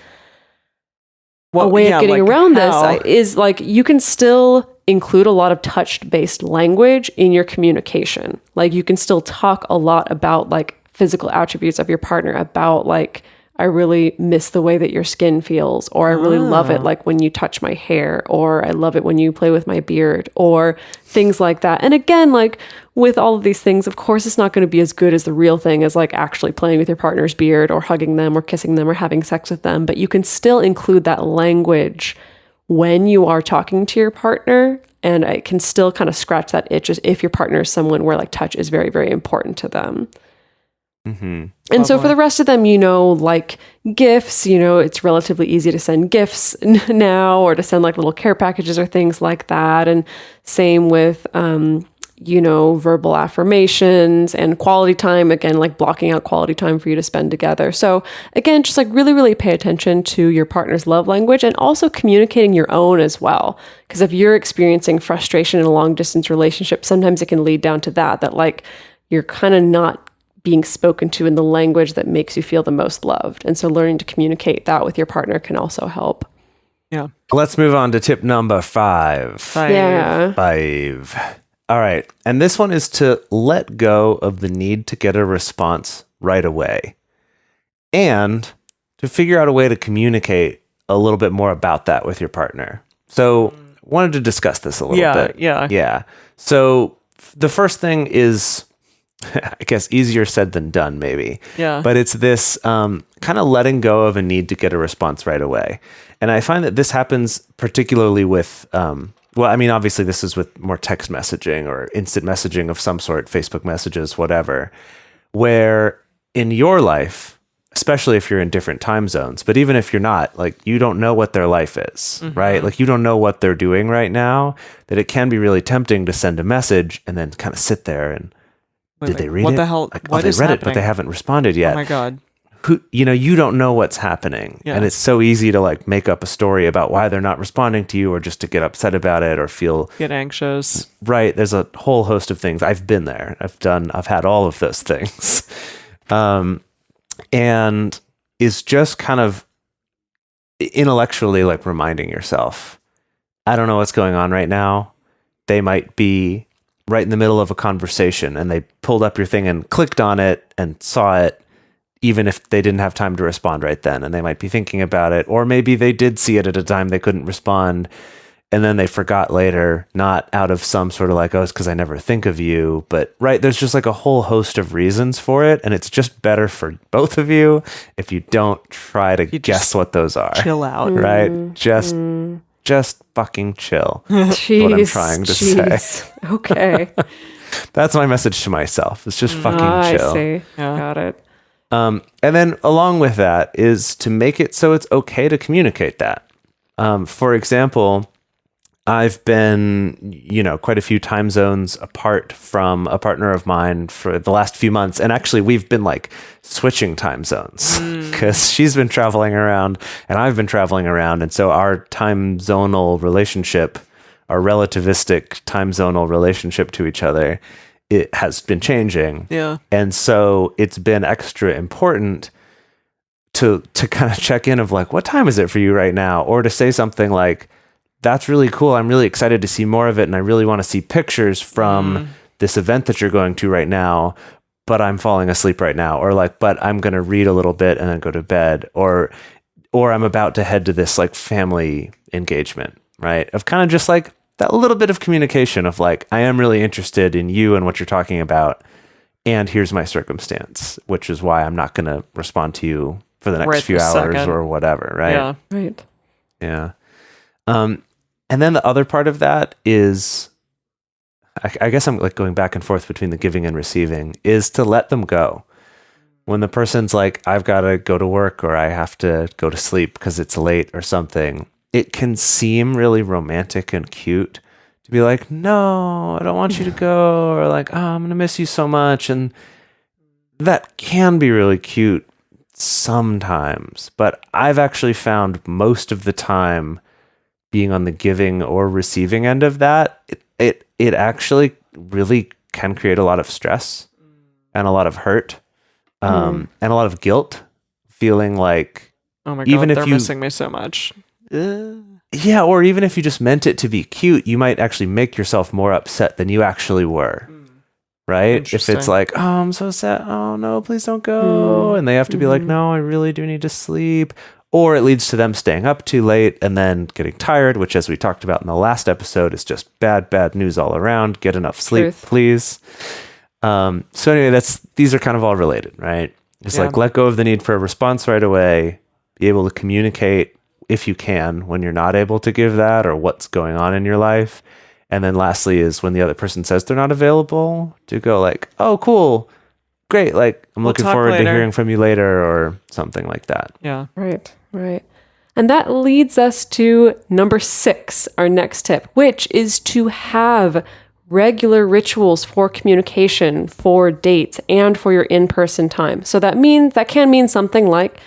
a way of getting around this is like you can still include a lot of touch-based language in your communication. Like you can still talk a lot about like physical attributes of your partner, about like, I really miss the way that your skin feels, or I really love it like when you touch my hair, or I love it when you play with my beard, or things like that. And again, like with all of these things, of course, it's not going to be as good as the real thing as like actually playing with your partner's beard or hugging them or kissing them or having sex with them. But you can still include that language when you are talking to your partner, and it can still kind of scratch that itch if your partner is someone where like touch is very, very important to them. Mm-hmm. And so for the rest of them, like gifts, it's relatively easy to send gifts now, or to send like little care packages or things like that. And same with, verbal affirmations and quality time, again, like blocking out quality time for you to spend together. So again, just like really, really pay attention to your partner's love language, and also communicating your own as well. Because if you're experiencing frustration in a long distance relationship, sometimes it can lead down to that like you're kind of not being spoken to in the language that makes you feel the most loved. And so learning to communicate that with your partner can also help. Yeah. Let's move on to tip number 5. Yeah. 5. All right. And this one is to let go of the need to get a response right away, and to figure out a way to communicate a little bit more about that with your partner. So wanted to discuss this a little bit. Yeah. So the first thing is, I guess, easier said than done, maybe. Yeah. But it's this kind of letting go of a need to get a response right away. And I find that this happens particularly with, obviously this is with more text messaging or instant messaging of some sort, Facebook messages, whatever, where in your life, especially if you're in different time zones, but even if you're not, like, you don't know what their life is, right? Like, you don't know what they're doing right now, that it can be really tempting to send a message and then kind of sit there and, did they read it? What the hell? Like, what they is read happening? it, but they haven't responded yet. Oh my God. You don't know what's happening. Yeah. And it's so easy to like make up a story about why they're not responding to you, or just to get upset about it or get anxious. Right. There's a whole host of things. I've been there. I've had all of those things. And is just kind of intellectually like reminding yourself, I don't know what's going on right now. They might be right in the middle of a conversation and they pulled up your thing and clicked on it and saw it, even if they didn't have time to respond right then. And they might be thinking about it, or maybe they did see it at a time they couldn't respond, and then they forgot later, not out of some sort of like, oh, it's because I never think of you. But right, there's just like a whole host of reasons for it. And it's just better for both of you if you don't try to guess what those are. Chill out. Right? Just fucking chill. Jeez, what I'm trying to say. Okay. That's my message to myself. It's just fucking chill. I see. Yeah. Got it. And then along with that is to make it so it's okay to communicate that. For example, I've been, quite a few time zones apart from a partner of mine for the last few months. And actually, we've been like switching time zones because she's been traveling around and I've been traveling around. And so our time zonal relationship, our relativistic time zonal relationship to each other, it has been changing. Yeah. And so it's been extra important to kind of check in of like, what time is it for you right now? Or to say something like, that's really cool. I'm really excited to see more of it. And I really want to see pictures from this event that you're going to right now, but I'm falling asleep right now. Or like, but I'm going to read a little bit and then go to bed. Or I'm about to head to this like family engagement, right? Of kind of just like that little bit of communication of like, I am really interested in you and what you're talking about. And here's my circumstance, which is why I'm not going to respond to you for the next few hours or whatever. Right. Yeah. Right. Yeah. And then the other part of that is, I guess I'm like going back and forth between the giving and receiving, is to let them go. When the person's like, I've got to go to work or I have to go to sleep because it's late or something, it can seem really romantic and cute to be like, no, I don't want you to go. Or like, oh, I'm going to miss you so much. And that can be really cute sometimes. But I've actually found most of the time being on the giving or receiving end of that, it actually really can create a lot of stress and a lot of hurt, and a lot of guilt, feeling like, Oh my God, even if they're you- missing me so much. yeah, or even if you just meant it to be cute, you might actually make yourself more upset than you actually were. Right? If it's Interesting. like, oh, I'm so sad. Oh no, please don't go. And they have to be like, no, I really do need to sleep. Or it leads to them staying up too late and then getting tired, which, as we talked about in the last episode, is just bad news all around. Get enough sleep, Truth. please. So anyway, these are kind of all related, right? It's like, let go of the need for a response right away. Be able to communicate if you can when you're not able to give that, or what's going on in your life. And then lastly is when the other person says they're not available, to go like, oh, cool, great. Like, I'm We'll looking talk forward to later. hearing from you later, or something like that. Yeah. Right. And that leads us to number 6, our next tip, which is to have regular rituals for communication, for dates, and for your in-person time. So that can mean something like,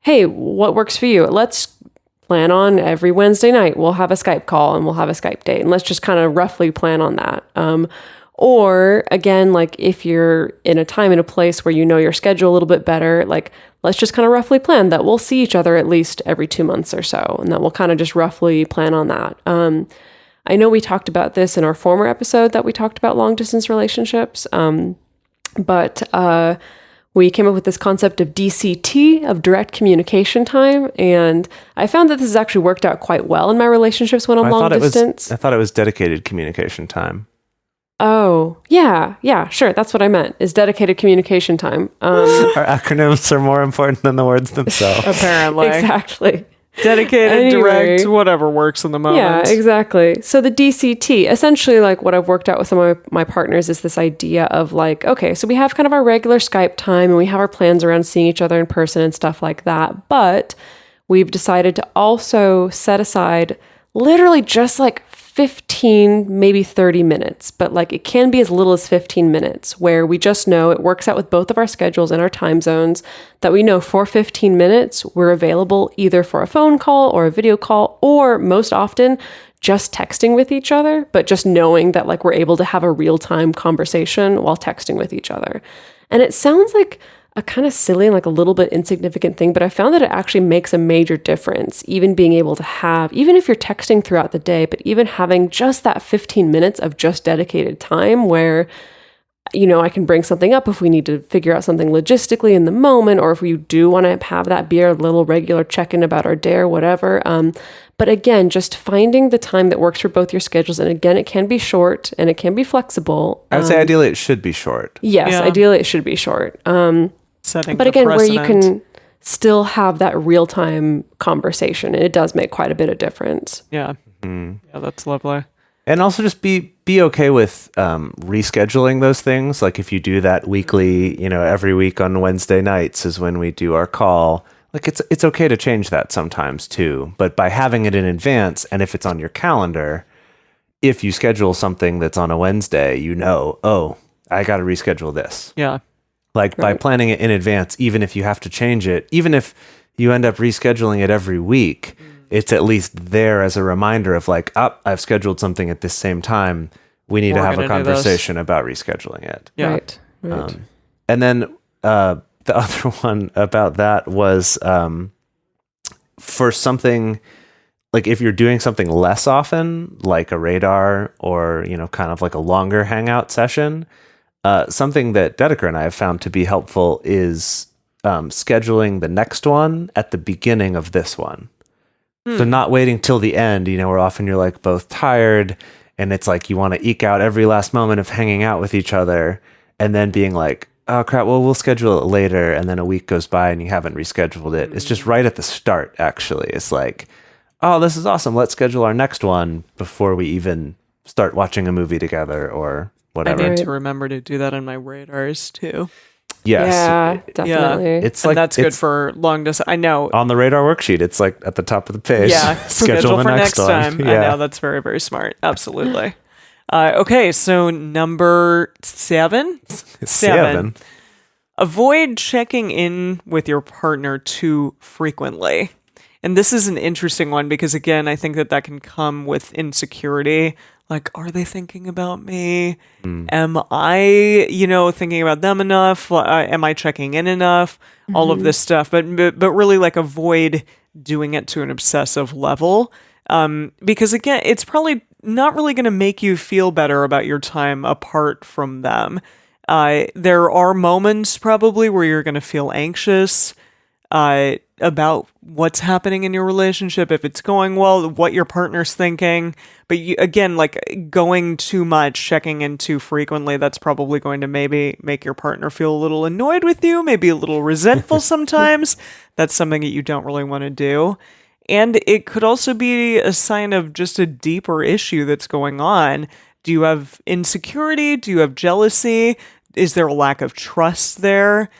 hey, what works for you? Let's plan on every Wednesday night we'll have a Skype call and we'll have a Skype date, and let's just kind of roughly plan on that. Or again, like if you're in a time and a place where you know your schedule a little bit better, like let's just kind of roughly plan that we'll see each other at least every 2 months or so, and that we'll kind of just roughly plan on that. I know we talked about this in our former episode that we talked about long distance relationships, but we came up with this concept of DCT, of direct communication time, and I found that this has actually worked out quite well in my relationships when I'm long distance. I thought it was dedicated communication time. Oh, yeah, sure. That's what I meant, is dedicated communication time. Our acronyms are more important than the words themselves. Apparently. Exactly. Dedicated, Anyway. direct, whatever works in the moment. Yeah, exactly. So the DCT, essentially, like what I've worked out with some of my partners is this idea of like, okay, so we have kind of our regular Skype time and we have our plans around seeing each other in person and stuff like that. But we've decided to also set aside literally just like 15, maybe 30 minutes, but like it can be as little as 15 minutes where we just know it works out with both of our schedules and our time zones that we know for 15 minutes we're available either for a phone call or a video call, or most often just texting with each other, but just knowing that like we're able to have a real-time conversation while texting with each other. And it sounds like a kind of silly and like a little bit insignificant thing, but I found that it actually makes a major difference, even being able to have, even if you're texting throughout the day, but even having just that 15 minutes of just dedicated time where, you know, I can bring something up if we need to figure out something logistically in the moment, or if we do want to have that be our little regular check-in about our day or whatever. But again, just finding the time that works for both your schedules. And again, it can be short and it can be flexible. I would say ideally it should be short. Yes, Yeah. ideally it should be short. Setting But the again, where you precedent. can still have that real-time conversation, and it does make quite a bit of difference. Yeah. Yeah, that's lovely. And also just be okay with rescheduling those things. Like if you do that weekly, you know, every week on Wednesday nights is when we do our call. Like it's okay to change that sometimes too. But by having it in advance, and if it's on your calendar, if you schedule something that's on a Wednesday, you know, oh, I got to reschedule this. Yeah. Like by planning it in advance, even if you have to change it, even if you end up rescheduling it every week, it's at least there as a reminder of like, I've scheduled something at this same time. We need to We're have a gonna do this. conversation about rescheduling it. Yeah. Right. And then the other one about that was for something like if you're doing something less often, like a radar or, you know, kind of like a longer hangout session, something that Dedeker and I have found to be helpful is scheduling the next one at the beginning of this one. So not waiting till the end, you know, where often you're like both tired and it's like you want to eke out every last moment of hanging out with each other, and then being like, oh crap, well, we'll schedule it later. And then a week goes by and you haven't rescheduled it. It's just right at the start, actually. It's like, oh, this is awesome. Let's schedule our next one before we even start watching a movie together or whatever. I need to remember to do that on my radars too. Yes. Yeah, definitely. It's And like that's good it's for long distance. I know. on the radar worksheet. It's like at the top of the page. Yeah. Schedule the for next one. time. I know that's very, very smart. Absolutely. Okay. So number 7. 7. Avoid checking in with your partner too frequently. And this is an interesting one because, again, I think that can come with insecurity. Like, are they thinking about me? Am I, thinking about them enough? Am I checking in enough? All of this stuff. But really, like, avoid doing it to an obsessive level. Because, again, it's probably not really going to make you feel better about your time apart from them. There are moments probably where you're going to feel anxious about what's happening in your relationship, if it's going well, what your partner's thinking. But again, like going too much, checking in too frequently, that's probably going to maybe make your partner feel a little annoyed with you, maybe a little resentful sometimes. That's something that you don't really want to do. And it could also be a sign of just a deeper issue that's going on. Do you have insecurity? Do you have jealousy? Is there a lack of trust there?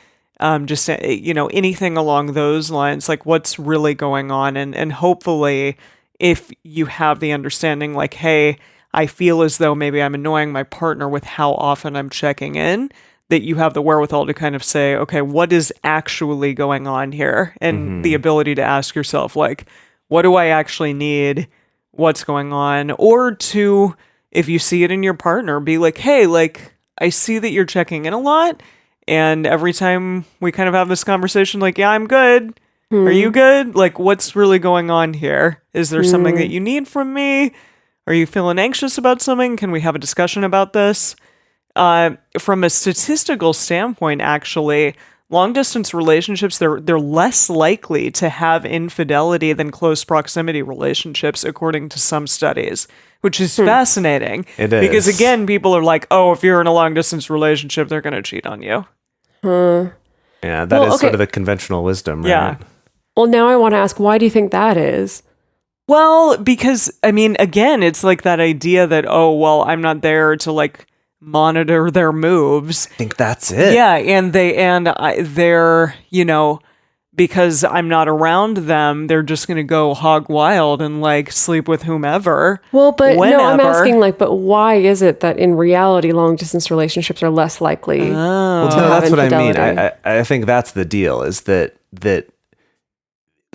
Just, anything along those lines, like what's really going on. And hopefully if you have the understanding, like, hey, I feel as though maybe I'm annoying my partner with how often I'm checking in, that you have the wherewithal to kind of say, okay, what is actually going on here? And the ability to ask yourself, like, what do I actually need? What's going on? Or to, if you see it in your partner, be like, hey, like, I see that you're checking in a lot. And every time we kind of have this conversation, like, yeah, I'm good. Are you good? Like, what's really going on here? Is there something that you need from me? Are you feeling anxious about something? Can we have a discussion about this? From a statistical standpoint, actually, long-distance relationships, they're less likely to have infidelity than close proximity relationships, according to some studies, which is fascinating. It is. Because, again, people are like, oh, if you're in a long-distance relationship, they're going to cheat on you. Yeah, that is sort of the conventional wisdom, right? Yeah. Well, now I want to ask, why do you think that is? Well, because, I mean, again, it's like that idea that, oh, well, I'm not there to, like, monitor their moves. I think that's it. Yeah, they're, because I'm not around them, they're just going to go hog wild and like sleep with whomever. Well, but whenever. no, I'm asking like, but why is it that in reality, long distance relationships are less likely? Well, no, that's what I mean. I think that's the deal. Is that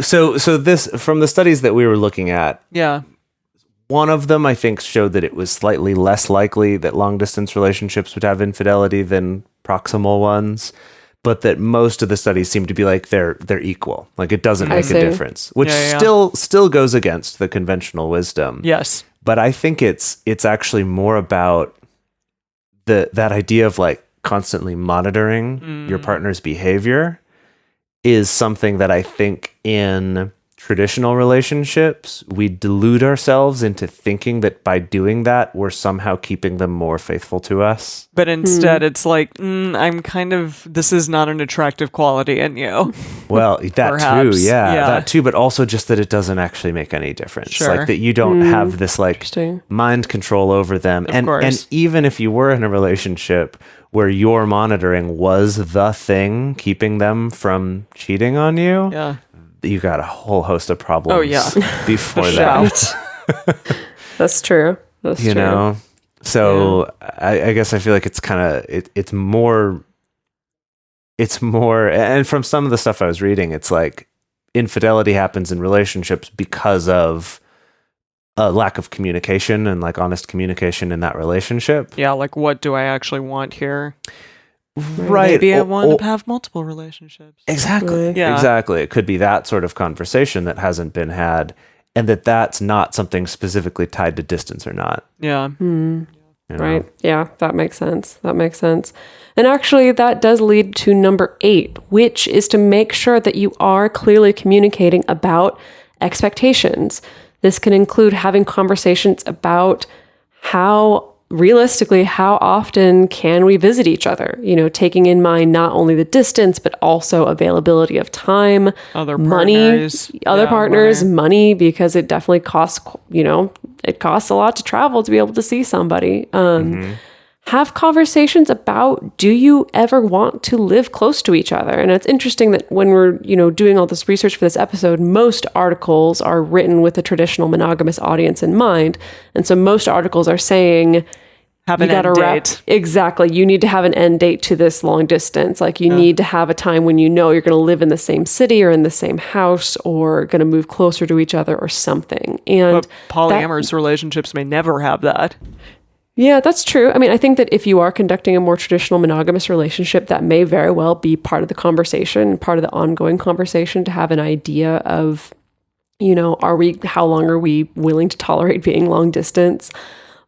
so this from the studies that we were looking at. Yeah. One of them, I think, showed that it was slightly less likely that long distance relationships would have infidelity than proximal ones. But that most of the studies seem to be like they're equal. Like it doesn't make a difference, which still goes against the conventional wisdom. Yes. But I think it's actually more about that idea of like constantly monitoring your partner's behavior is something that I think in traditional relationships, we delude ourselves into thinking that by doing that, we're somehow keeping them more faithful to us. But instead, it's like, this is not an attractive quality in you. Well, that Perhaps. too, that too, but also just that it doesn't actually make any difference. Sure. Like that you don't have this like mind control over them. Of and course. even if you were in a relationship where your monitoring was the thing keeping them from cheating on you, you got a whole host of problems before that. That's true. That's true. You know? So I guess I feel like it's kind of, it's more, and from some of the stuff I was reading, it's like infidelity happens in relationships because of a lack of communication and like honest communication in that relationship. Yeah, like what do I actually want here? Right. Maybe I want to have multiple relationships. Exactly. Yeah. Exactly. It could be that sort of conversation that hasn't been had, and that's not something specifically tied to distance or not. Yeah. You know? Right. Yeah, that makes sense. And actually, that does lead to number 8, which is to make sure that you are clearly communicating about expectations. This can include having conversations about how often can we visit each other? You know, taking in mind not only the distance, but also availability of time, money, money, because it definitely costs, it costs a lot to travel to be able to see somebody. Have conversations about, do you ever want to live close to each other? And it's interesting that when we're, doing all this research for this episode, most articles are written with a traditional monogamous audience in mind. And so most articles are saying, have an end date. Exactly. You need to have an end date to this long distance. Like you need to have a time when you know you're going to live in the same city or in the same house or going to move closer to each other or something. And but polyamorous relationships may never have that. Yeah, that's true. I mean, I think that if you are conducting a more traditional monogamous relationship, that may very well be part of the conversation, part of the ongoing conversation, to have an idea of, how long are we willing to tolerate being long distance?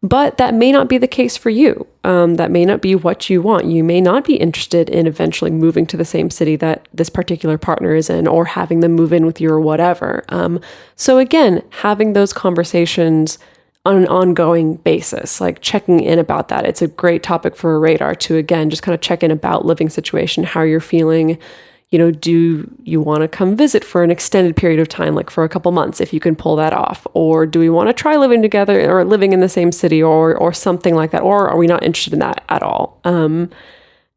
But that may not be the case for you. That may not be what you want. You may not be interested in eventually moving to the same city that this particular partner is in or having them move in with you or whatever. So again, having those conversations on an ongoing basis, like checking in about that. It's a great topic for a radar to, again, just kind of check in about living situation, how you're feeling. Do you want to come visit for an extended period of time, like for a couple months, if you can pull that off? Or do we want to try living together or living in the same city or something like that? Or are we not interested in that at all?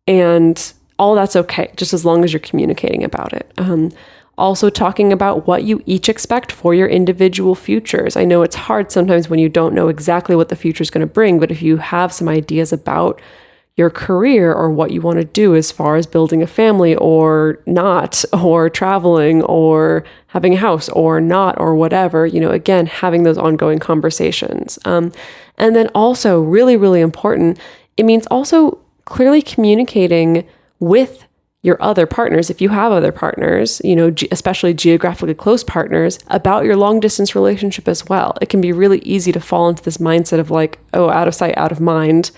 And all that's okay, just as long as you're communicating about it. Also talking about what you each expect for your individual futures. I know it's hard sometimes when you don't know exactly what the future is going to bring, but if you have some ideas about your career or what you want to do as far as building a family or not, or traveling or having a house or not, or whatever, again, having those ongoing conversations. And then also really, really important, it means also clearly communicating with your other partners, if you have other partners, especially geographically close partners, about your long distance relationship as well. It can be really easy to fall into this mindset of like, oh, out of sight, out of mind.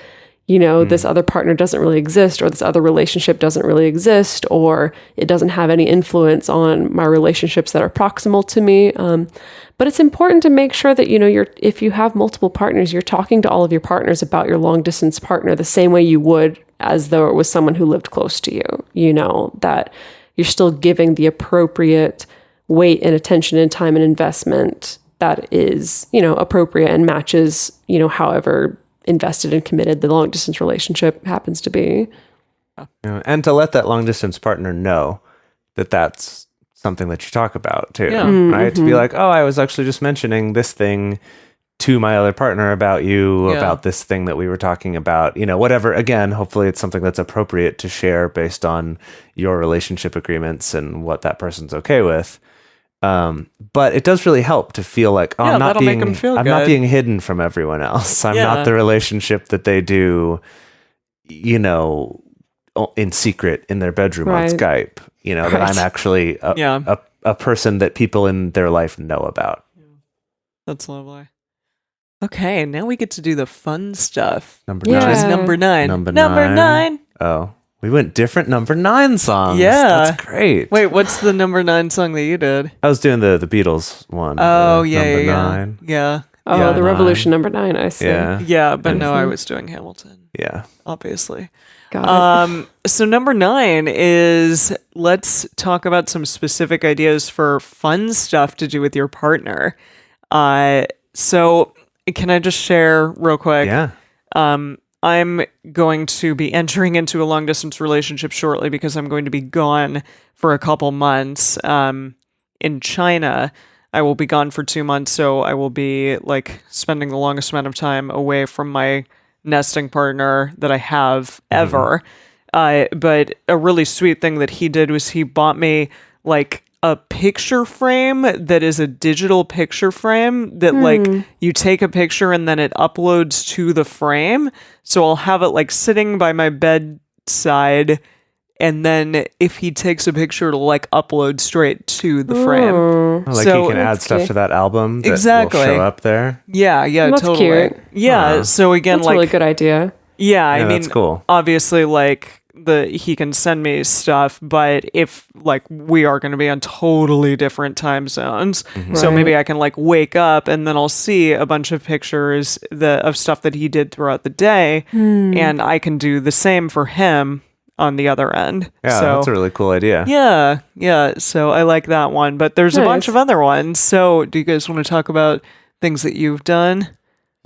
This other partner doesn't really exist, or this other relationship doesn't really exist, or it doesn't have any influence on my relationships that are proximal to me. But it's important to make sure that, if you have multiple partners, you're talking to all of your partners about your long distance partner the same way you would as though it was someone who lived close to you, that you're still giving the appropriate weight and attention and time and investment that is, appropriate and matches, however invested and committed the long distance relationship happens to be. And to let that long distance partner know that that's something that you talk about too, right? Mm-hmm. To be like, oh, I was actually just mentioning this thing to my other partner about you, about this thing that we were talking about, whatever. Again, hopefully it's something that's appropriate to share based on your relationship agreements and what that person's okay with. But it does really help to feel like, I'm not being hidden from everyone else. I'm not the relationship that they do, in secret in their bedroom on Skype, that I'm actually a person that people in their life know about. That's lovely. Okay, now we get to do the fun stuff. Number nine. Number nine. Oh, we went different number 9 songs. Yeah. That's great. Wait, what's the number 9 song that you did? I was doing the Beatles one. Oh, Number 9. Yeah. Oh, Yeah, the Revolution number 9, I see. Yeah, but no, I was doing Hamilton. Yeah. Obviously. Got it. So number 9 is, let's talk about some specific ideas for fun stuff to do with your partner. So can I just share real quick? Yeah. I'm going to be entering into a long distance relationship shortly because I'm going to be gone for a couple months in China. I will be gone for 2 months, so I will be spending the longest amount of time away from my nesting partner that I have ever. But a really sweet thing that he did was he bought me a picture frame that is a digital picture frame that you take a picture and then it uploads to the frame. So I'll have it sitting by my bedside, and then if he takes a picture, it'll upload straight to the frame. So you can add stuff to that album that will show up there. Yeah, that's totally. Cute. Yeah, so again, that's a really good idea. Yeah, I mean, that's cool. Obviously, he can send me stuff, but if we are going to be on totally different time zones, so maybe I can wake up and then I'll see a bunch of pictures of stuff that he did throughout the day, and I can do the same for him on the other end. Yeah, so, that's a really cool idea. Yeah. So I like that one, but there's a bunch of other ones. So do you guys want to talk about things that you've done?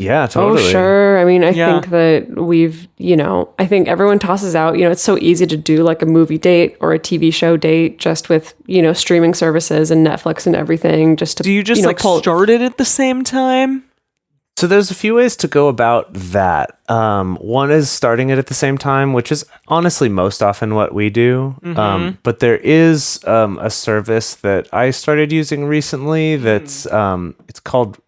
Yeah, totally. Oh, sure. I mean, I think that we've, I think everyone tosses out, it's so easy to do a movie date or a TV show date just with, streaming services and Netflix and everything just to, do you just start it at the same time? So there's a few ways to go about that. One is starting it at the same time, which is honestly most often what we do. But there is a service that I started using recently that's it's called,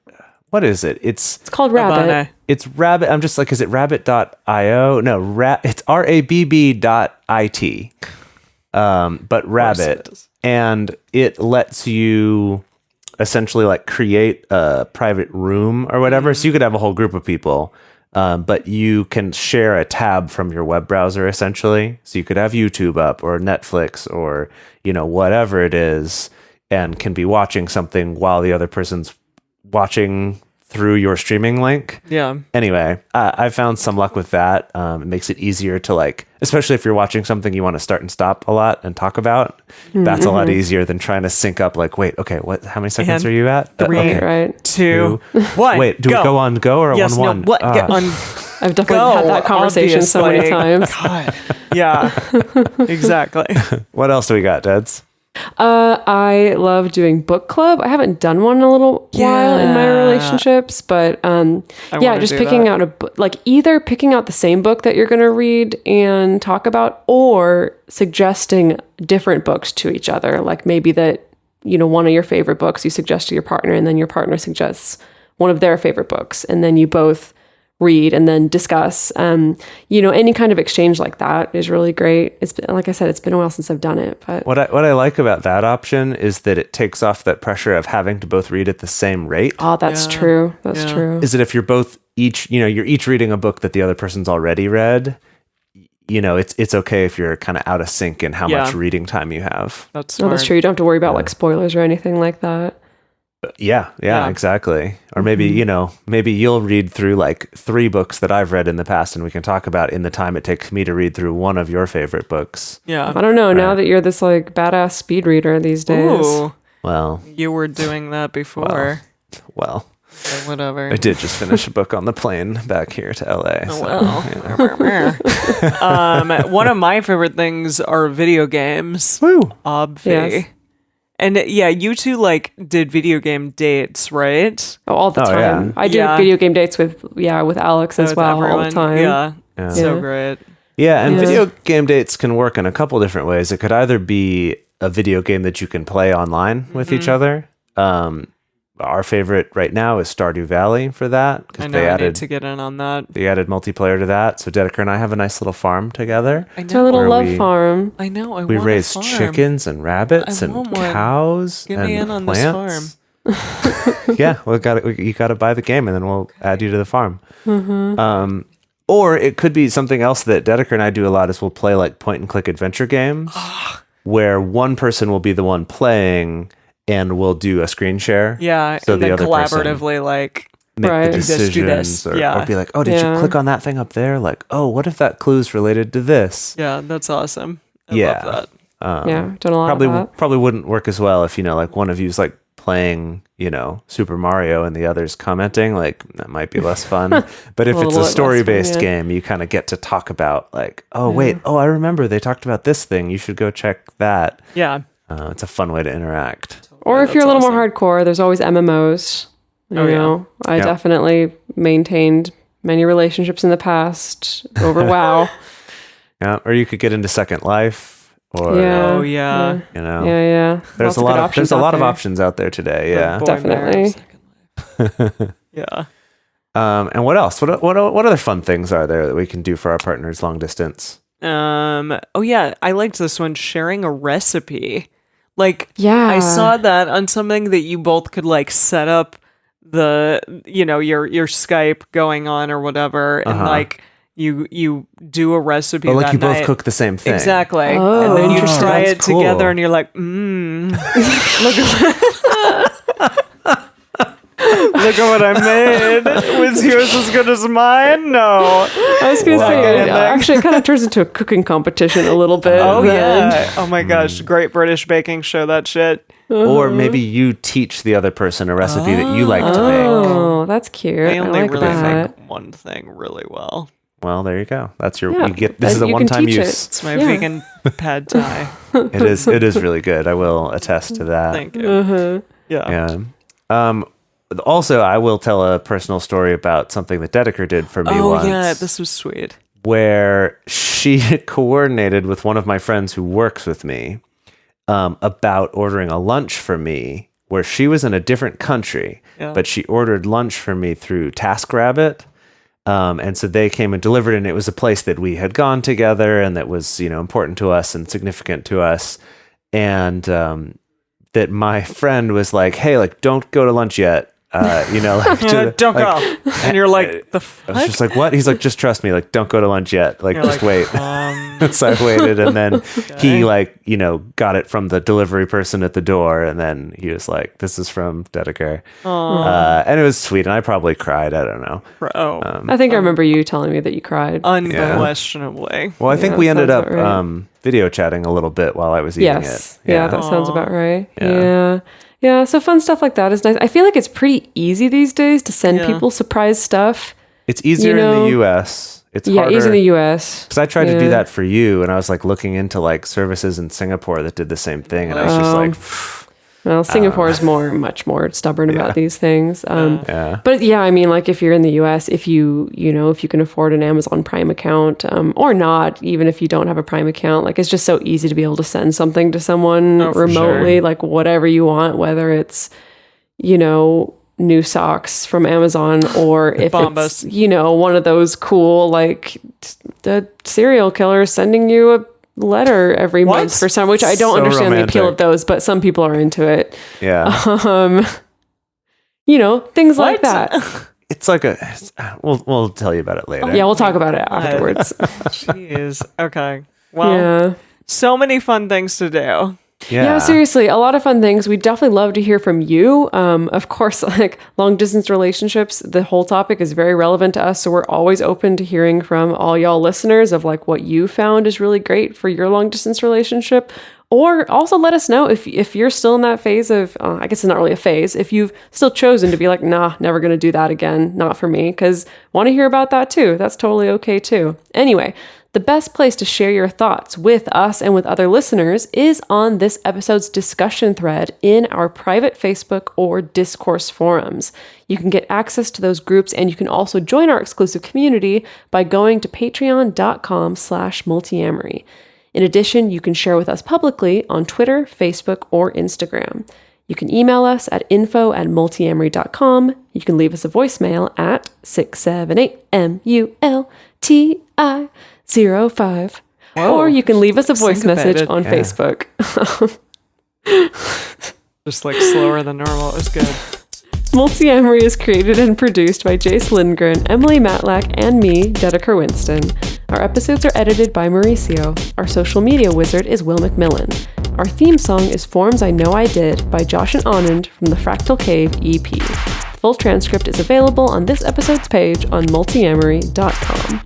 what is it? It's called Rabbit. Abane. It's Rabbit. I'm just like, is it rabbit.io? No, it's rabb.it. But Rabbit. And it lets you essentially like create a private room or whatever. So you could have a whole group of people, but you can share a tab from your web browser essentially. So you could have YouTube up or Netflix or, whatever it is, and can be watching something while the other person's watching through your streaming link. Yeah. Anyway, I found some luck with that. It makes it easier to like, especially if you're watching something you want to start and stop a lot and talk about. That's a lot easier than trying to sync up like, wait, okay, how many seconds And are you at? 3, Okay. Right. 2, 1. Wait, do we go on go or yes, 1-1? No, what? Get on. I've definitely Go, had that conversation so many obviously. times. God. Yeah. Exactly. What else do we got, Deds? I love doing book club. I haven't done one in a little while in my relationships, but just picking out a book, like either picking out the same book that you're going to read and talk about, or suggesting different books to each other. Like maybe that, one of your favorite books you suggest to your partner, and then your partner suggests one of their favorite books, and then you both read and then discuss. Any kind of exchange like that is really great. It's been, like I said, it's been a while since I've done it, but What I like about that option is that it takes off that pressure of having to both read at the same rate. oh, that's true. That's true. Is that if you're both you're each reading a book that the other person's already read, it's okay if you're kind of out of sync in how much reading time you have. That's No, that's smart. true. You don't have to worry about like spoilers or anything like that. Yeah, exactly. Or maybe, maybe you'll read through like 3 books that I've read in the past and we can talk about in the time it takes me to read through one of your favorite books. Yeah. I don't know. Now that you're this like badass speed reader these days. Ooh. Well, You were doing that before. well, So whatever. I did just finish a book on the plane back here to LA. Oh, so, well. One of my favorite things are video games. Woo. Obvi. Yes. And you two like did video game dates, right? Oh, all the Oh, time. yeah. I do Yeah. video game dates with Alex as With well all the everyone. time. Yeah. So great. Yeah, and Yeah. video game dates can work in a couple different ways. It could either be a video game that you can play online with each other. Our favorite right now is Stardew Valley for that, I because know they I need added to get in on that. multiplayer to that. So Dedeker and I have a nice little farm together. I It's our know. little Where love we- farm. I know. I We want raise a farm. chickens and rabbits I and want one. cows Get and me in on this plants. Yeah, you got to buy the game and then we'll add you to the farm. Or it could be something else that Dedeker and I do a lot is we'll play like point and click adventure games where one person will be the one playing and we'll do a screen share. Yeah. So and the then other person collaboratively like make Right. the Do this, do decisions this. or Yeah. be like, oh, did you Yeah. click on that thing up there? Like, oh, what if that clue's related to this? yeah, that's awesome. I Yeah. love that. Yeah, done a lot Probably of that. probably wouldn't work as well if like one of you's like playing Super Mario and the other's commenting. Like that might be less fun. But if A it's little a less story based fun, yeah. game, you kind of get to talk about like, I remember they talked about this thing, you should go check that. Yeah. It's a fun way to interact. Or if that's you're a little awesome. more hardcore, there's always MMOs. Oh, yeah. I Yeah. definitely maintained many relationships in the past over WoW. Yeah, or you could get into Second Life or Yeah. Oh, yeah. Yeah. There's Lots a of good lot of options there's a out lot of there. options out there today. Yeah. Boy Definitely. Mayor, Second Life. Yeah. And what else? What other fun things are there that we can do for our partners long distance? Oh yeah, I liked this one, sharing a recipe. Like Yeah. I saw that on something that you both could like set up the your Skype going on or whatever and like you do a recipe Oh, like that you both night. cook the same thing. Exactly. Oh, and then you interesting. try That's it cool. together and you're like, look at what I made. Was yours as good as mine? No. I was going to say, actually, it kind of turns into a cooking competition a little bit. Oh then. yeah. Oh my gosh. Great British Baking Show, that shit. Or maybe you teach the other person a recipe that you like to make. Oh, that's cute. I I only like really that. make one thing really well. Well, there you go. That's your Yeah, you get. This is a you can one-time teach it. use. It's my Yeah. vegan pad thai. It is really good. I will attest to that. Thank you. Uh-huh. Yeah. Yeah. also, I will tell a personal story about something that Dedeker did for me once. Oh, yeah, this was sweet. Where she coordinated with one of my friends who works with me about ordering a lunch for me, where she was in a different country, but she ordered lunch for me through TaskRabbit. And so they came and delivered, and it was a place that we had gone together and that was, important to us and significant to us. And that my friend was like, hey, like, don't go to lunch yet. Don't go. And you're like, the fuck? I was just like, what? He's like, just trust me. Like, don't go to lunch yet. Like, just wait. So I waited, and then he got it from the delivery person at the door, and then he was like, this is from Dedeker. And it was sweet, and I probably cried. I don't know. I think I remember you telling me that you cried. Unquestionably. Well, I think we ended up video chatting a little bit while I was eating it. Yeah, that sounds about right. Yeah, so fun stuff like that is nice. I feel like it's pretty easy these days to send people surprise stuff. It's easier in the U.S. It's harder. Easy in the U.S. Because I tried to do that for you, and I was like looking into like services in Singapore that did the same thing, and I was just like... Well, Singapore is much more stubborn about these things. But yeah, I mean, like if you're in the U.S., if you can afford an Amazon Prime account, or not, even if you don't have a Prime account, like it's just so easy to be able to send something to someone remotely, like whatever you want, whether it's, new socks from Amazon, or if it's, one of those cool, like the serial killer sending you a letter every month for some, which I don't understand the appeal of those, but some people are into it. Yeah. Things like that. It's like we'll tell you about it later. Yeah, we'll talk about it afterwards. Jeez. Okay. Well, so many fun things to do. Yeah, seriously, a lot of fun things. We'd definitely love to hear from you. Of course, like long distance relationships, the whole topic is very relevant to us. So we're always open to hearing from all y'all listeners of like what you found is really great for your long distance relationship. Or also let us know if you're still in that phase of, I guess it's not really a phase, if you've still chosen to be like, nah, never going to do that again. Not for me, because want to hear about that too. That's totally okay too. Anyway, the best place to share your thoughts with us and with other listeners is on this episode's discussion thread in our private Facebook or Discourse forums. You can get access to those groups, and you can also join our exclusive community by going to patreon.com/multiamory. In addition, you can share with us publicly on Twitter, Facebook, or Instagram. You can email us at info@multiamory.com. You can leave us a voicemail at 678-MULTI-05. Or you can leave us a voice message on Facebook. Just like slower than normal. It was good. Multiamory is created and produced by Jase Lindgren, Emily Matlack, and me, Dedeker Winston. Our episodes are edited by Mauricio. Our social media wizard is Will McMillan. Our theme song is Forms I Know I Did by Josh and Anand from the Fractal Cave EP. The full transcript is available on this episode's page on multiamory.com.